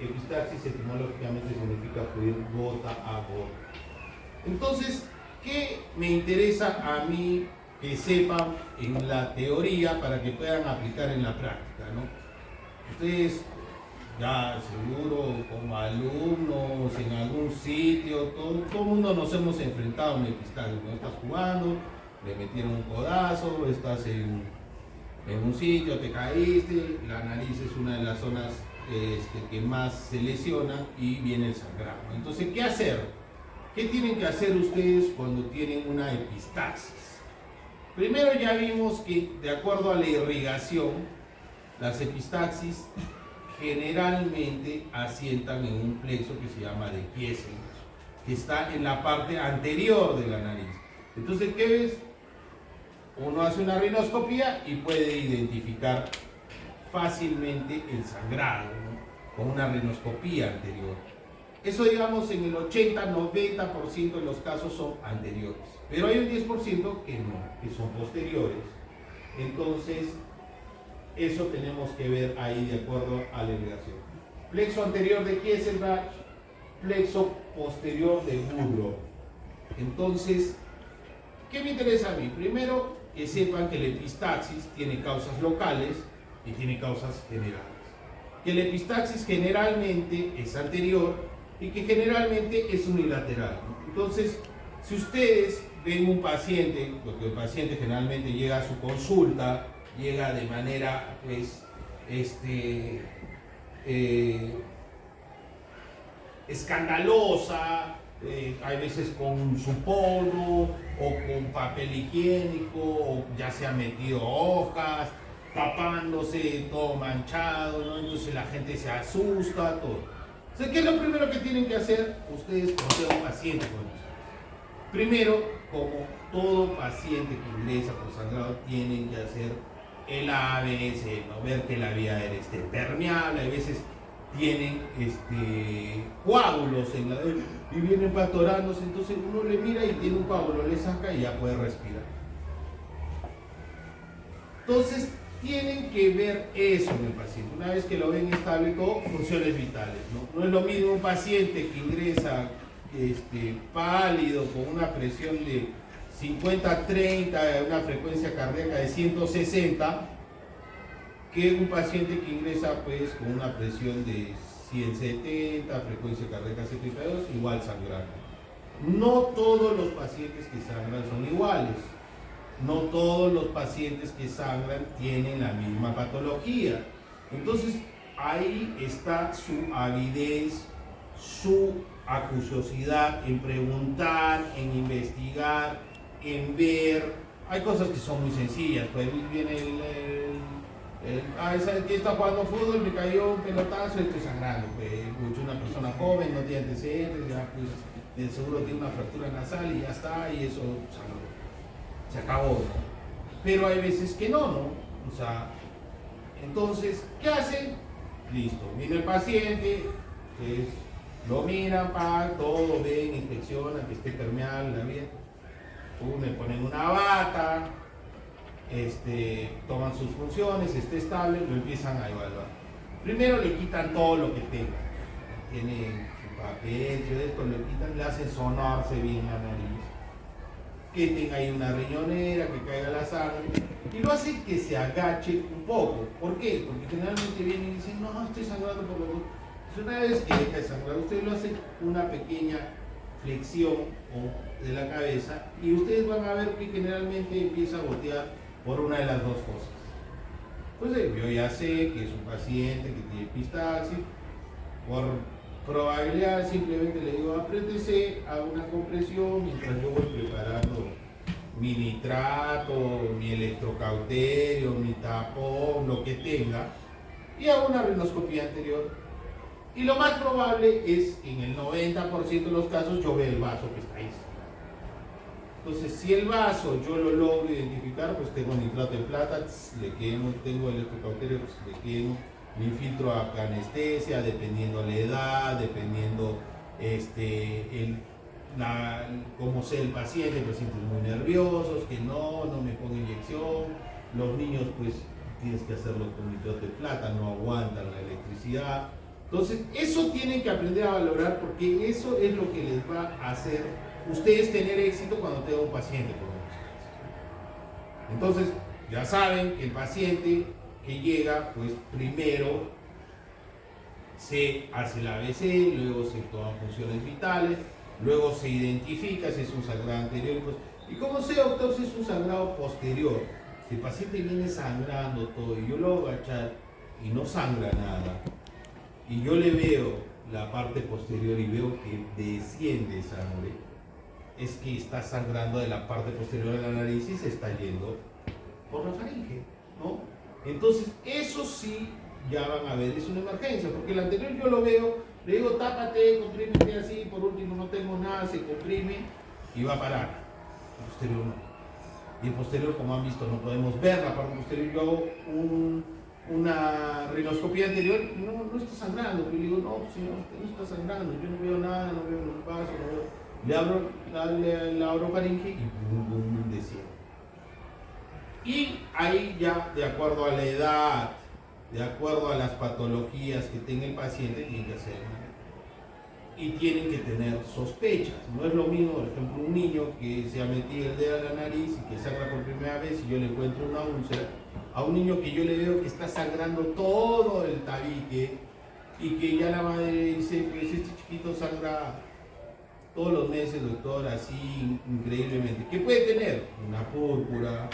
Epistaxis etimológicamente significa fluir gota a gota. Entonces, ¿qué me interesa a mí que sepan en la teoría para que puedan aplicar en la práctica, ¿no? Ustedes ya seguro como alumnos en algún sitio, todo el mundo nos hemos enfrentado a un epistaxis, ¿no? Estás jugando, le metieron un codazo, estás en un sitio, te caíste, la nariz es una de las zonas que más se lesiona y viene el sangrado. Entonces, ¿qué hacer? ¿Qué tienen que hacer ustedes cuando tienen una epistaxis? Primero ya vimos que de acuerdo a la irrigación, las epistaxis generalmente asientan en un plexo que se llama de Kiesel, que está en la parte anterior de la nariz. Entonces, ¿qué ves? Uno hace una rinoscopía y puede identificar fácilmente el sangrado, ¿no? Con una rinoscopía anterior. Eso, digamos, en el 80-90% de los casos son anteriores, pero hay un 10% que no, que son posteriores. Entonces, eso tenemos que ver ahí de acuerdo a la irrigación. Plexo anterior de Kieselbach, plexo posterior de Woodrow. Entonces, ¿qué me interesa a mí? Primero, que sepan que la epistaxis tiene causas locales y tiene causas generales. Que la epistaxis generalmente es anterior y que generalmente es unilateral, ¿no? Entonces, si ustedes ven un paciente, porque el paciente generalmente llega a su consulta, llega de manera, pues, escandalosa, hay veces con su polvo o con papel higiénico, o ya se ha metido hojas, tapándose, todo manchado, ¿no? Entonces la gente se asusta, todo. Entonces, ¿qué es lo primero que tienen que hacer ustedes cuando sea un paciente con eso? Primero, como todo paciente que ingresa por sangrado, tienen que hacer el ABS, ¿no? Ver que la vía aérea esté permeable. A veces tienen coágulos en la y vienen patorándose, entonces uno le mira y tiene un coágulo, le saca y ya puede respirar. Entonces tienen que ver eso en el paciente. Una vez que lo ven estable y todo, funciones vitales, ¿no? No es lo mismo un paciente que ingresa pálido, con una presión de 50-30, una frecuencia cardíaca de 160, que un paciente que ingresa pues con una presión de 170, frecuencia cardíaca 72, igual sangrando. No todos los pacientes que sangran son iguales. No todos los pacientes que sangran tienen la misma patología. Entonces, ahí está su avidez, su acuciosidad en preguntar, en investigar, en ver. Hay cosas que son muy sencillas, pues viene ¿sabes qué? Está jugando fútbol, me cayó un pelotazo y estoy sangrando. Pues, una persona joven, no tiene antecedentes, ya pues de seguro tiene una fractura nasal y ya está, y eso sangró. Se acabó, ¿no? pero hay veces que no, ¿no? O sea, entonces, ¿qué hacen? Listo, viene el paciente, ustedes lo miran, todo, ven, inspeccionan, que esté permeable, la vida. Le ponen una bata, toman sus funciones, esté estable, lo empiezan a evaluar. Primero le quitan todo lo que tenga. Tiene su papel, todo esto, le quitan, le hacen sonarse bien la nariz. Que tenga ahí una riñonera, que caiga la sangre. Y lo hace que se agache un poco. ¿Por qué? Porque generalmente vienen y dicen, no, estoy sangrando por los dos. Pues una vez que deja de sangrar, usted lo hace una pequeña flexión de la cabeza y ustedes van a ver que generalmente empieza a gotear por una de las dos cosas. Entonces yo ya sé que es un paciente que tiene epistaxis, por probabilidad simplemente le digo apriétese, haga una compresión mientras yo voy preparando mi nitrato, mi electrocauterio, mi tapón, lo que tenga, y hago una rinoscopía anterior. Y lo más probable es, en el 90% de los casos, yo veo el vaso que está ahí. Entonces, si el vaso yo lo logro identificar, pues tengo nitrato de plata, le quemo, tengo electrocauterio, pues le quemo, mi filtro a anestesia, dependiendo la edad, dependiendo cómo sea el paciente, pacientes muy nerviosos, que no me pongo inyección, los niños pues tienes que hacerlo con nitrato de plata, no aguantan la electricidad. Entonces, eso tienen que aprender a valorar porque eso es lo que les va a hacer ustedes tener éxito cuando tengan un paciente con ustedes. Entonces, ya saben que el paciente que llega, pues primero se hace el ABC, luego se toman funciones vitales, luego se identifica si es un sangrado anterior. Pues, y como sea, doctor, si es un sangrado posterior, si el paciente viene sangrando todo y yo lo hago agachar y no sangra nada, y yo le veo la parte posterior y veo que desciende sangre, es que está sangrando de la parte posterior de la nariz y se está yendo por la faringe, ¿no? Entonces, eso sí ya van a ver, es una emergencia, porque el anterior yo lo veo, le digo tápate, comprímete así, por último no tengo nada, se comprime y va a parar. El posterior no. Y el posterior, como han visto, no podemos ver la parte posterior. Yo hago una rinoscopía anterior y no está sangrando. Yo le digo, no, señor, usted no está sangrando, yo no veo nada, no veo los vasos, no veo. Le abro faringe y bum, desciende. Y ahí ya, de acuerdo a la edad, de acuerdo a las patologías que tenga el paciente, tienen que hacer. Y tienen que tener sospechas. No es lo mismo, por ejemplo, un niño que se ha metido el dedo a la nariz y que sangra por primera vez y yo le encuentro una úlcera, a un niño que yo le veo que está sangrando todo el tabique y que ya la madre dice, pues este chiquito sangra todos los meses, doctor, así increíblemente. ¿Qué puede tener? Una púrpura,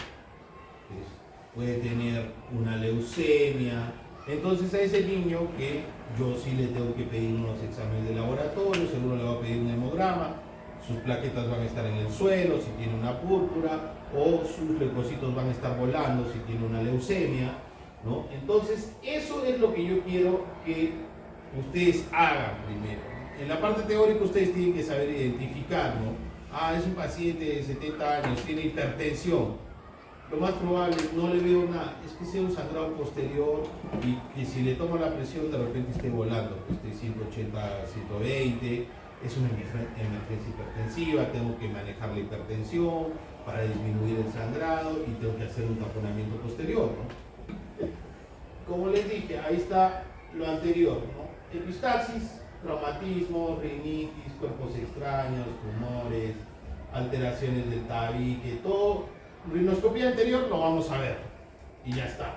pues, puede tener una leucemia. Entonces a ese niño que yo sí le tengo que pedir unos exámenes de laboratorio, seguro le voy a pedir un hemograma, sus plaquetas van a estar en el suelo si tiene una púrpura, o sus leucocitos van a estar volando si tiene una leucemia, ¿no? Entonces eso es lo que yo quiero que ustedes hagan primero. En la parte teórica ustedes tienen que saber identificar, ¿no? Es un paciente de 70 años, tiene hipertensión. Lo más probable, no le veo nada, es que sea un sangrado posterior y que si le tomo la presión de repente esté volando, que esté 180, 120, es una emergencia hipertensiva, tengo que manejar la hipertensión para disminuir el sangrado y tengo que hacer un taponamiento posterior, ¿no? Como les dije, ahí está lo anterior, ¿no? Epistaxis, traumatismo, rinitis, cuerpos extraños, tumores, alteraciones del tabique, todo. Rinoscopía anterior lo vamos a ver y ya está.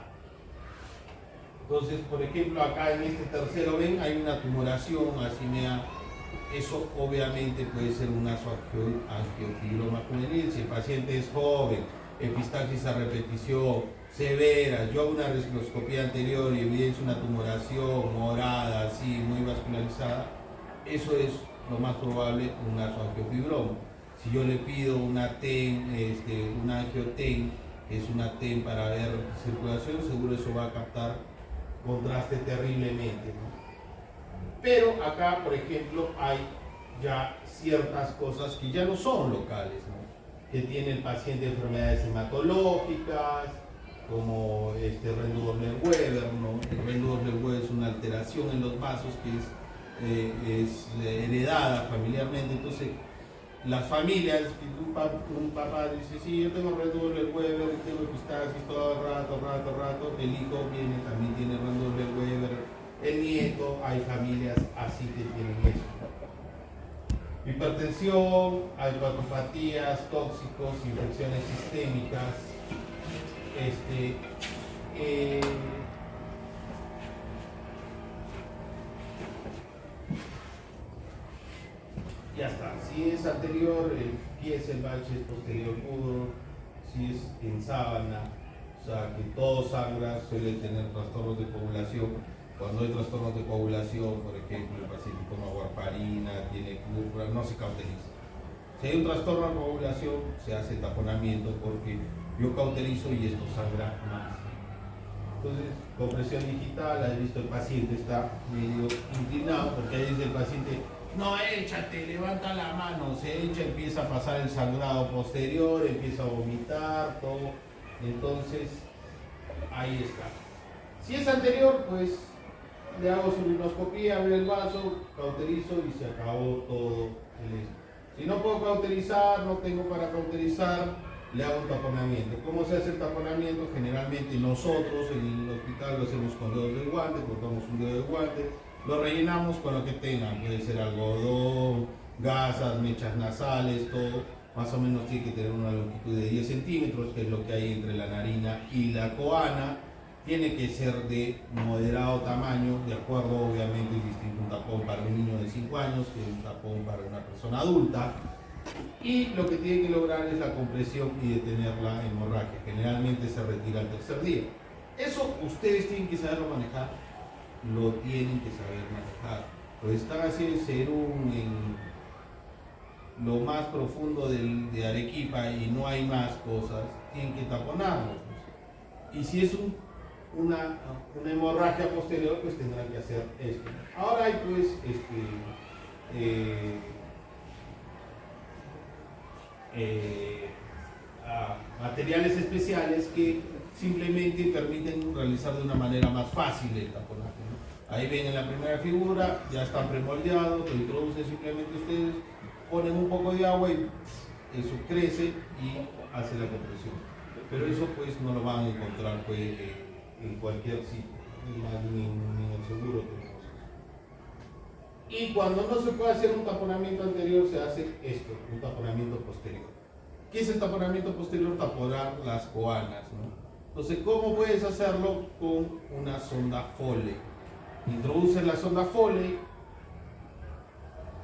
Entonces, por ejemplo, acá en este tercero ven hay una tumoración, así eso obviamente puede ser un angiofibroma juvenil. Si el paciente es joven, epistaxis a repetición severa, yo hago una rinoscopía anterior y evidencia una tumoración morada, así muy vascularizada, eso es lo más probable un angiofibroma. Si yo le pido una TEN, una angioTEN, que es una TEN para ver circulación, seguro eso va a captar contraste terriblemente, ¿no? Pero acá, por ejemplo, hay ya ciertas cosas que ya no son locales, ¿no? que tiene el paciente enfermedades hematológicas, como Rendu-Doppler-Weber, ¿no? El Rendu-Doppler-Weber es una alteración en los vasos que es heredada familiarmente. Entonces, las familias, un papá dice, sí, yo tengo Rendu-Doppler-Weber, tengo epistaxis todo el rato, el hijo viene, también tiene Rendu-Doppler-Weber, el nieto, hay familias así que tienen eso. Hipertensión, hepatopatías, tóxicos, infecciones sistémicas. Ya está. Si es anterior, empieza el bache, es posterior puro. Si es en sábana, o sea que todo sangra, suele tener trastornos de coagulación. Cuando hay trastornos de coagulación, por ejemplo, el paciente toma warfarina, tiene púrpura, no se cauteriza. Si hay un trastorno de coagulación, se hace taponamiento porque yo cauterizo y esto sangra más. Entonces, compresión digital, has visto el paciente está medio inclinado porque ahí dice el paciente, no, échate, levanta la mano, se echa, empieza a pasar el sangrado posterior, empieza a vomitar, todo. Entonces, ahí está. Si es anterior, pues le hago su rinoscopía, veo el vaso, cauterizo y se acabó todo el esto. Si no puedo cauterizar, no tengo para cauterizar, le hago un taponamiento. ¿Cómo se hace el taponamiento? Generalmente nosotros en el hospital lo hacemos con dedos de guante, cortamos un dedo de guante, lo rellenamos con lo que tengan, puede ser algodón, gasas, mechas nasales, todo. Más o menos tiene que tener una longitud de 10 centímetros, que es lo que hay entre la narina y la coana. Tiene que ser de moderado tamaño, de acuerdo, obviamente es distinto un tapón para un niño de 5 años que un tapón para una persona adulta. Y lo que tiene que lograr es la compresión y detener la hemorragia. Generalmente se retira al tercer día. Eso ustedes tienen que saberlo manejar, lo tienen que saber manejar. Pues están haciendo serum en lo más profundo de Arequipa y no hay más cosas, tienen que taponarlo. Y si es una hemorragia posterior, pues tendrán que hacer esto. Ahora hay pues materiales especiales que simplemente permiten realizar de una manera más fácil el taponaje, ¿no? Ahí ven en la primera figura, ya están premoldeados, lo introducen simplemente ustedes, ponen un poco de agua y eso crece y hace la compresión. Pero eso pues no lo van a encontrar pues, en cualquier sitio, ni en el seguro tenemos eso. Y cuando no se puede hacer un taponamiento anterior, se hace esto, un taponamiento posterior. ¿Qué es el taponamiento posterior? Taponar las coanas, ¿no? Entonces, ¿cómo puedes hacerlo? Con una sonda Foley. Introduces la sonda Foley,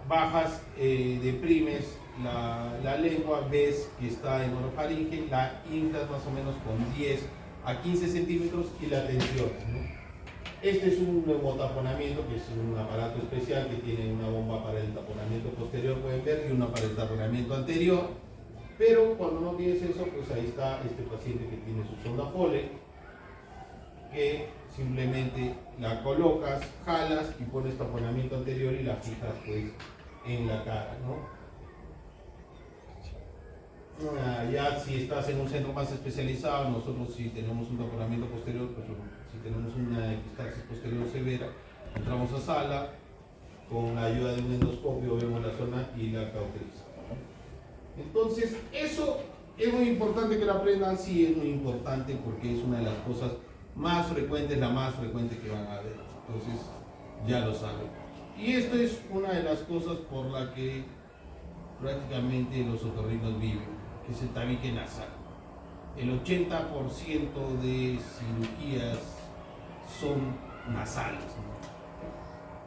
bajas, deprimes la lengua, ves que está en orofaringe, la inflas más o menos con 10 a 15 centímetros y la tensionas, ¿no? Este es un neumotaponamiento, que es un aparato especial que tiene una bomba para el taponamiento posterior, pueden ver, y una para el taponamiento anterior. Pero cuando no tienes eso, pues ahí está este paciente que tiene su sonda Foley, que simplemente la colocas, jalas y pones taponamiento anterior y la fijas pues en la cara, ¿no? Ya si estás en un centro más especializado, nosotros si tenemos un taponamiento posterior, pues si tenemos una epistaxis posterior severa, entramos a sala, con la ayuda de un endoscopio vemos la zona y la cauterizamos. Entonces, eso es muy importante que lo aprendan, sí es muy importante porque es una de las cosas más frecuentes, la más frecuente que van a ver. Entonces, ya lo saben. Y esto es una de las cosas por la que prácticamente los otorrinos viven, que es el tabique nasal. El 80% de cirugías son nasales, ¿no?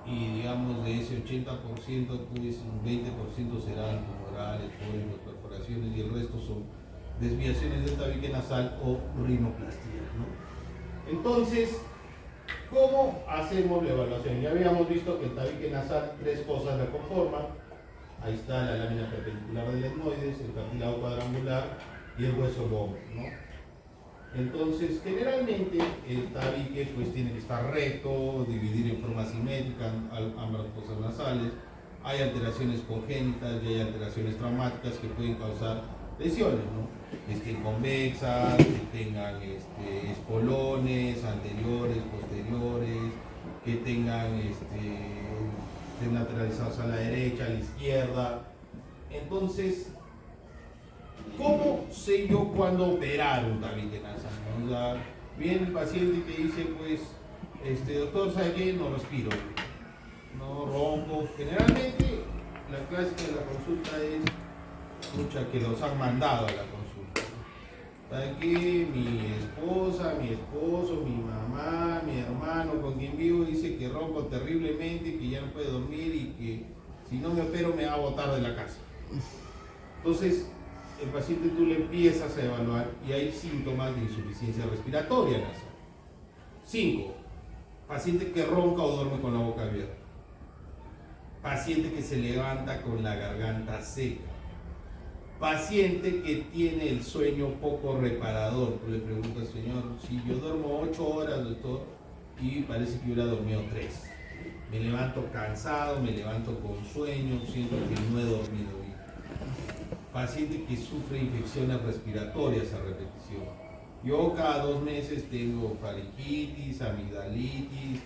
Y digamos de ese 80%, pues un 20% serán tumorales, pólipos, perforaciones y el resto son desviaciones del tabique nasal o rinoplastia, ¿no? Entonces, ¿cómo hacemos la evaluación? Ya habíamos visto que el tabique nasal, tres cosas la conforman. Ahí está la lámina perpendicular del etmoides, el cartílago cuadrangular y el hueso gómez, ¿no? Entonces, generalmente el tabique pues tiene que estar recto, dividir en forma simétrica ambas fosas nasales. Hay alteraciones congénitas y hay alteraciones traumáticas que pueden causar lesiones, ¿no? Convexas, que tengan espolones anteriores, posteriores, que tengan estén lateralizados a la derecha, a la izquierda. Entonces, ¿cómo sé yo cuándo operar un tabique nasal? ¿No? O sea, viene el paciente y te dice, pues, doctor, ¿sabe qué? No respiro, no ronco. Generalmente, la clásica de la consulta es, mucha que los han mandado a la consulta. ¿Sabe qué? Mi esposa, mi esposo, mi mamá, mi hermano con quien vivo dice que ronco terriblemente, que ya no puede dormir y que si no me opero me va a botar de la casa. Entonces, el paciente tú le empiezas a evaluar y hay síntomas de insuficiencia respiratoria nasal. 5. Paciente que ronca o duerme con la boca abierta. Paciente que se levanta con la garganta seca. Paciente que tiene el sueño poco reparador. Tú le preguntas, señor, si yo duermo 8 horas, doctor, y parece que hubiera dormido 3. Me levanto cansado, me levanto con sueño, siento que no he dormido bien. Paciente que sufre infecciones respiratorias a repetición. Yo cada 2 meses tengo faringitis, amigdalitis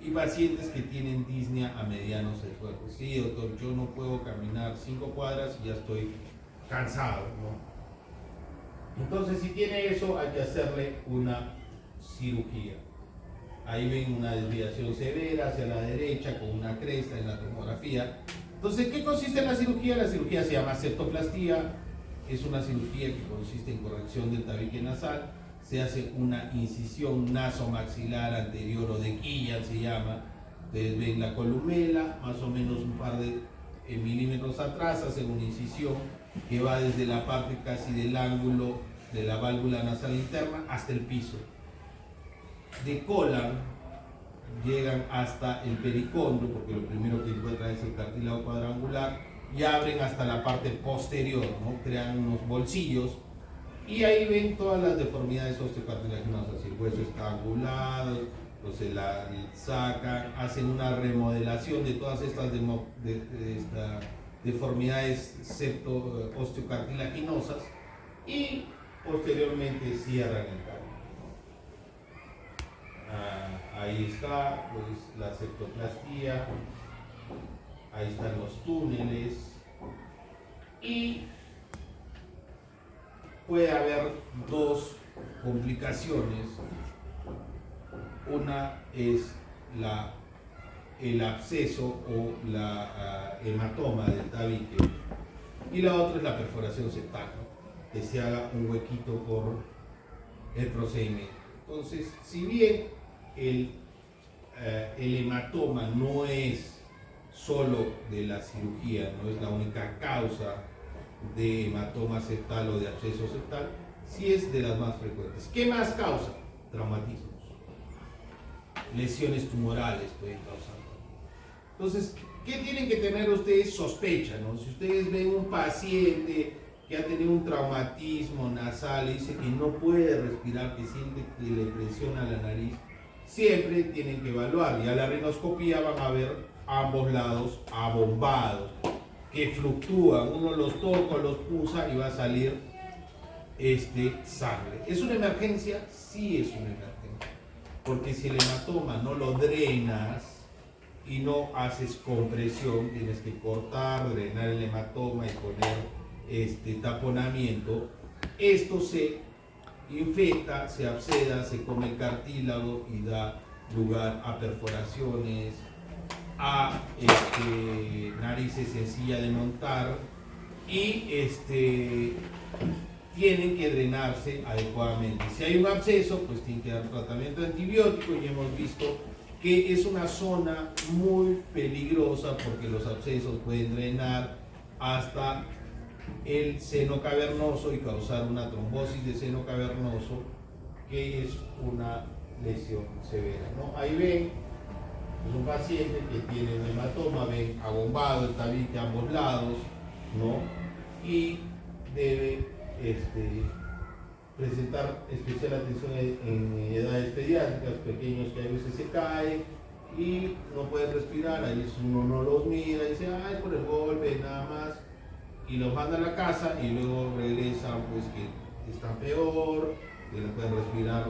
y pacientes que tienen disnea a medianos esfuerzos. Sí, doctor, yo no puedo caminar 5 cuadras y ya estoy cansado, ¿no? Entonces, si tiene eso, hay que hacerle una cirugía. Ahí ven una desviación severa hacia la derecha con una cresta en la tomografía. Entonces, ¿qué consiste en la cirugía? La cirugía se llama septoplastía. Es una cirugía que consiste en corrección del tabique nasal. Se hace una incisión nasomaxilar anterior o de quilla, se llama. Ustedes ven la columela, más o menos un par de milímetros atrás, hacen una incisión que va desde la parte casi del ángulo de la válvula nasal interna hasta el piso. Decolan, llegan hasta el pericondrio, porque lo primero que encuentran es el cartílago cuadrangular, y abren hasta la parte posterior, ¿no? Crean unos bolsillos y ahí ven todas las deformidades osteocartilaginosas. El hueso está angulado, entonces la sacan, hacen una remodelación de todas estas deformidades osteocartilaginosas y posteriormente cierran el canal. Ahí está pues, la septoplastía, ahí están los túneles y puede haber 2 complicaciones. Una es el absceso o la hematoma del tabique y la otra es la perforación septal, ¿no? Que se haga un huequito por el procedimiento. Entonces, si bien el hematoma no es solo de la cirugía, no es la única causa de hematoma septal o de absceso septal, sí es de las más frecuentes. ¿Qué más causa? Traumatismos. Lesiones tumorales pueden causar. Entonces, ¿qué tienen que tener ustedes? Sospecha, ¿no? Si ustedes ven un paciente que ha tenido un traumatismo nasal y dice que no puede respirar, que siente que le presiona la nariz, siempre tienen que evaluar. Y a la rinoscopía van a ver ambos lados abombados, que fluctúan. Uno los toca, los pulsa y va a salir sangre. ¿Es una emergencia? Sí es una emergencia. Porque si el hematoma no lo drenas y no haces compresión, tienes que cortar, drenar el hematoma y poner taponamiento, esto se infecta, se absceda, se come el cartílago y da lugar a perforaciones, a narices en silla de montar y tienen que drenarse adecuadamente. Si hay un absceso, pues tienen que dar tratamiento antibiótico y hemos visto que es una zona muy peligrosa porque los abscesos pueden drenar hasta el seno cavernoso y causar una trombosis de seno cavernoso, que es una lesión severa, ¿no? Ahí ven, es un paciente que tiene un hematoma, ven abombado el tabique a ambos lados, ¿no? Y debe presentar especial atención en edades pediátricas, pequeños que a veces se caen y no pueden respirar, a veces uno no los mira y dice, ah, es por el golpe, nada más. y los manda a la casa y luego regresan pues que están peor, que no pueden respirar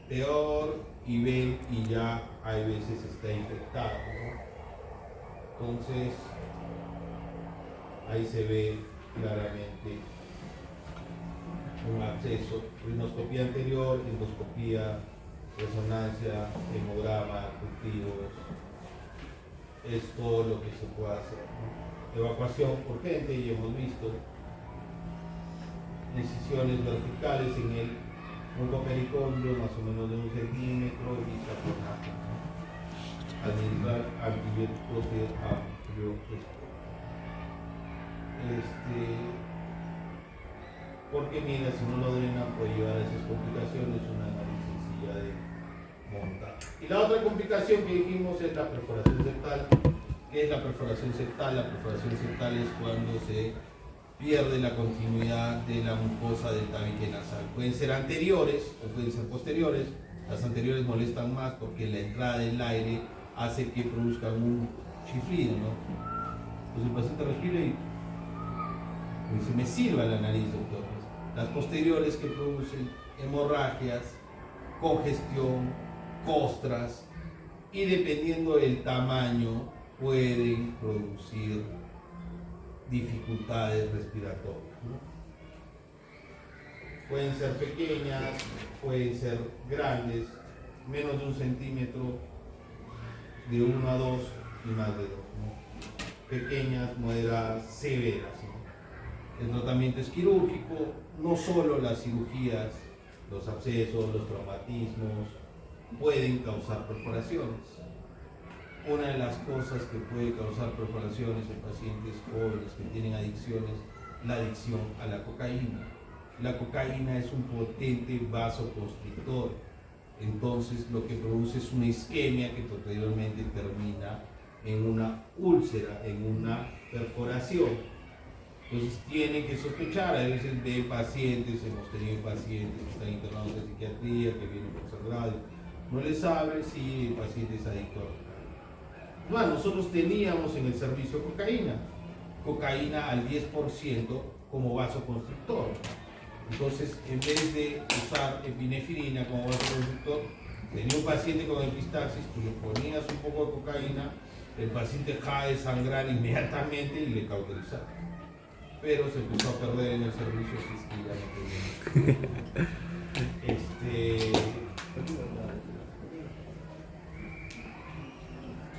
peor y ven y ya hay veces está infectado, ¿no? Entonces ahí se ve claramente un absceso, rinoscopía anterior, endoscopía, resonancia, hemograma, cultivos, es todo lo que se puede hacer, ¿no? Evacuación urgente, y hemos visto incisiones verticales en el broncopericordio, más o menos de 1 centímetro, y saponaje, ¿no? Administrar antibióticos de amplio espectro. Porque mira, si no lo drenan puede llevar a esas complicaciones, una nariz sencilla de montar. Y la otra complicación que dijimos es la perforación septal. ¿Qué es la perforación septal? La perforación septal es cuando se pierde la continuidad de la mucosa del tabique nasal. Pueden ser anteriores o pueden ser posteriores. Las anteriores molestan más porque la entrada del aire hace que produzcan un chiflido, ¿no? Entonces el paciente respira y se me sirva la nariz, doctor. Las posteriores que producen hemorragias, congestión, costras y dependiendo del tamaño pueden producir dificultades respiratorias, ¿no? Pueden ser pequeñas, pueden ser grandes, menos de 1 centímetro, de 1 a 2 y más de 2, ¿no? Pequeñas, moderadas, severas, ¿no? El tratamiento es quirúrgico, no solo las cirugías, los abscesos, los traumatismos pueden causar perforaciones. Una de las cosas que puede causar perforaciones en pacientes jóvenes que tienen adicciones, la adicción a la cocaína. La cocaína es un potente vasoconstrictor, entonces lo que produce es una isquemia que posteriormente termina en una úlcera, en una perforación. Entonces tienen que sospechar, a veces ven pacientes, hemos tenido pacientes que están internados en psiquiatría, que vienen por sangrado, no les sabe si el paciente es adicto a cocaína. Bueno, nosotros teníamos en el servicio cocaína al 10% como vasoconstrictor. Entonces, en vez de usar epinefrina como vasoconstrictor, tenía un paciente con epistaxis, tú le ponías un poco de cocaína, el paciente dejaba de sangrar inmediatamente y le cauterizaba. Pero se empezó a perder en el servicio, si es que ya no tenía.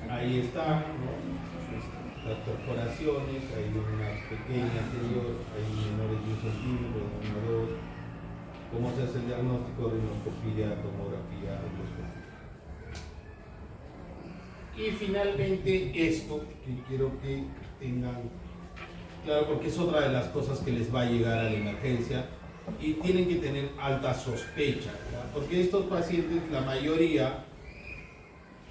Ahí está, ¿no? Las perforaciones, hay una pequeña anterior, hay menores de 1 centímetro, de 1 a 2. ¿Cómo se hace el diagnóstico? Rinoscopía, tomografía, endoscopía. Y finalmente esto, que quiero que tengan claro, porque es otra de las cosas que les va a llegar a la emergencia y tienen que tener alta sospecha, ¿verdad? Porque estos pacientes, la mayoría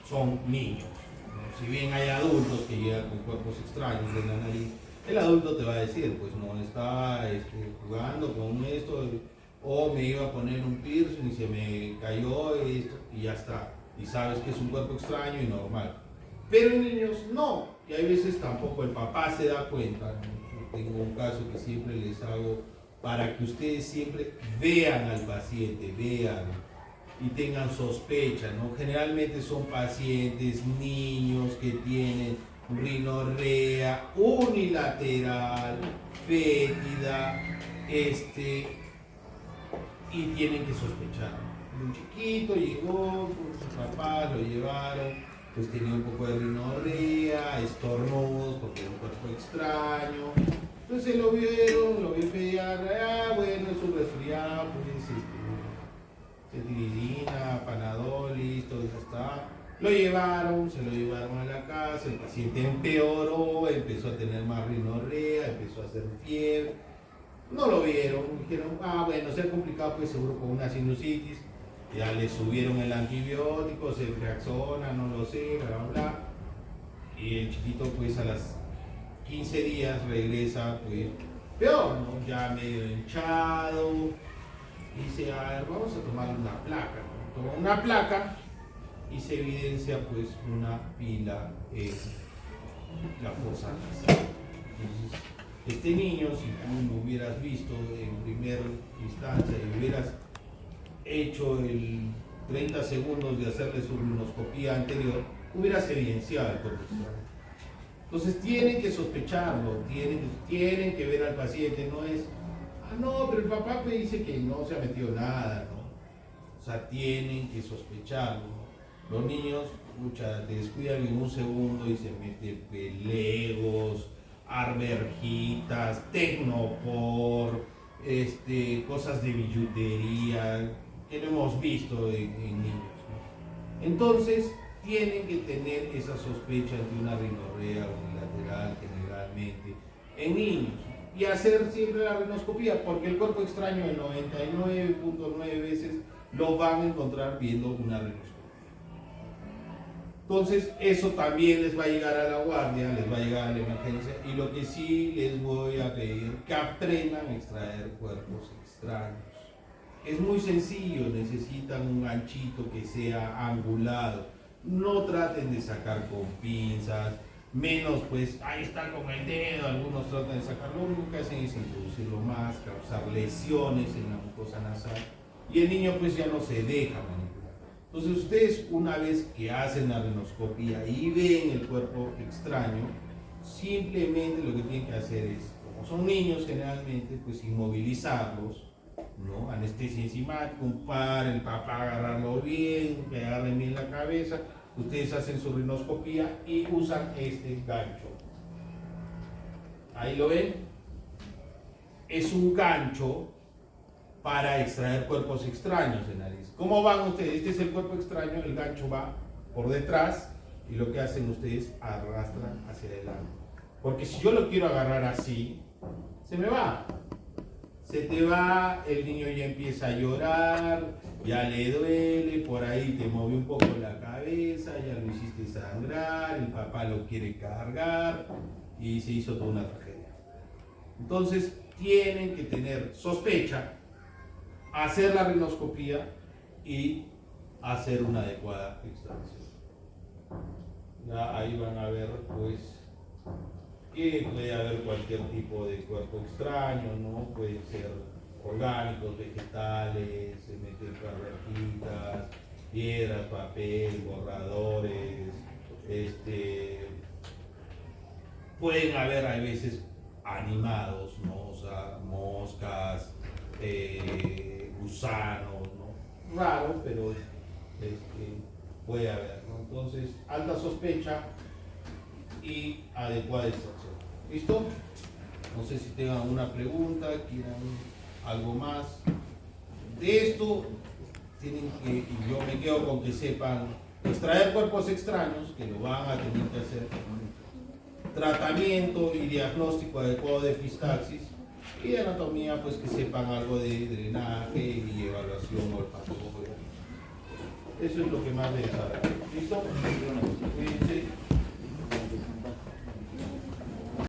son niños, ¿no? Si bien hay adultos que llegan con cuerpos extraños de la nariz, el adulto te va a decir, pues no, estaba jugando con esto, o me iba a poner un piercing y se me cayó esto, y ya está. Y sabes que es un cuerpo extraño y normal. Pero en niños no, y hay veces tampoco el papá se da cuenta, ¿no? Tengo un caso que siempre les hago para que ustedes siempre vean al paciente, vean y tengan sospecha, ¿no? Generalmente son pacientes, niños que tienen rinorrea unilateral, fétida, y tienen que sospechar. Un chiquito llegó, sus papás lo llevaron, pues tenía un poco de rinorrea, estornudos porque era un cuerpo extraño. Entonces lo vieron, lo vio pediatra, bueno, es un resfriado, pues cetirizina, panadol, listo, ya está. Lo llevaron, se lo llevaron a la casa, el paciente empeoró, empezó a tener más rinorrea, empezó a hacer fiebre. No lo vieron, dijeron, bueno, se ha complicado pues seguro con una sinusitis. Ya le subieron el antibiótico, se reacciona, no lo sé, bla, bla, bla. Y el chiquito pues a las 15 días regresa pues peor, ¿no? Ya medio hinchado. Y dice, a ver, vamos a tomar una placa, ¿no? Toma una placa y se evidencia pues una pila en la fosa nasal. Entonces, Este niño, si tú lo hubieras visto en primera instancia y hubieras hecho el 30 segundos de hacerle su rinoscopía anterior, hubieras evidenciado el cuerpo extraño. Entonces tienen que sospecharlo, tienen que ver al paciente, no es, no, pero el papá me dice que no se ha metido nada, ¿no? O sea, tienen que sospecharlo, ¿no? Los niños, descuidan en un segundo y se meten Legos, arberjitas, tecnopor, cosas de billutería, que lo hemos visto en niños, ¿no? Entonces, tienen que tener esa sospecha de una rinorrea unilateral generalmente en niños y hacer siempre la rinoscopía, porque el cuerpo extraño en 99.9 veces lo van a encontrar viendo una rinoscopía. Entonces eso también les va a llegar a la guardia, les va a llegar a la emergencia, y lo que sí les voy a pedir que aprendan a extraer cuerpos extraños. Es muy sencillo, necesitan un ganchito que sea angulado. No traten de sacar con pinzas, menos pues, ahí está con el dedo, algunos tratan de sacarlo, lo único que hacen es introducirlo más, causar lesiones en la mucosa nasal, y el niño pues ya no se deja manipular. Entonces ustedes, una vez que hacen la rinoscopía y ven el cuerpo extraño, simplemente lo que tienen que hacer es, como son niños generalmente, pues inmovilizarlos, ¿no? Anestesia enzimática, un par, el papá agarrarlo bien, que agarren bien la cabeza. Ustedes hacen su rinoscopía y usan este gancho. Ahí lo ven. Es un gancho para extraer cuerpos extraños de nariz. ¿Cómo van ustedes? Este es el cuerpo extraño, el gancho va por detrás y lo que hacen ustedes arrastran hacia adelante. Porque si yo lo quiero agarrar así, se me va. Se te va, el niño ya empieza a llorar, ya le duele, por ahí te movió un poco la cabeza, ya lo hiciste sangrar, el papá lo quiere cargar y se hizo toda una tragedia. Entonces tienen que tener sospecha, hacer la rinoscopía y hacer una adecuada extracción. Ya ahí van a ver pues que puede haber cualquier tipo de cuerpo extraño, ¿no? Pueden ser orgánicos, vegetales, se meten carverjitas, piedras, papel, borradores, pueden haber a veces animados, ¿no? O sea, moscas, gusanos, ¿no? Raro, pero puede haber, ¿no? Entonces, alta sospecha y adecuada extracción. ¿Listo? No sé si tengan una pregunta, quieran algo más. De esto, tienen que, y yo me quedo con que sepan extraer cuerpos extraños, que lo van a tener que hacer, tratamiento y diagnóstico adecuado de epistaxis, y de anatomía, pues que sepan algo de drenaje y evaluación olfatórica. Eso es lo que más les hará. ¿Listo?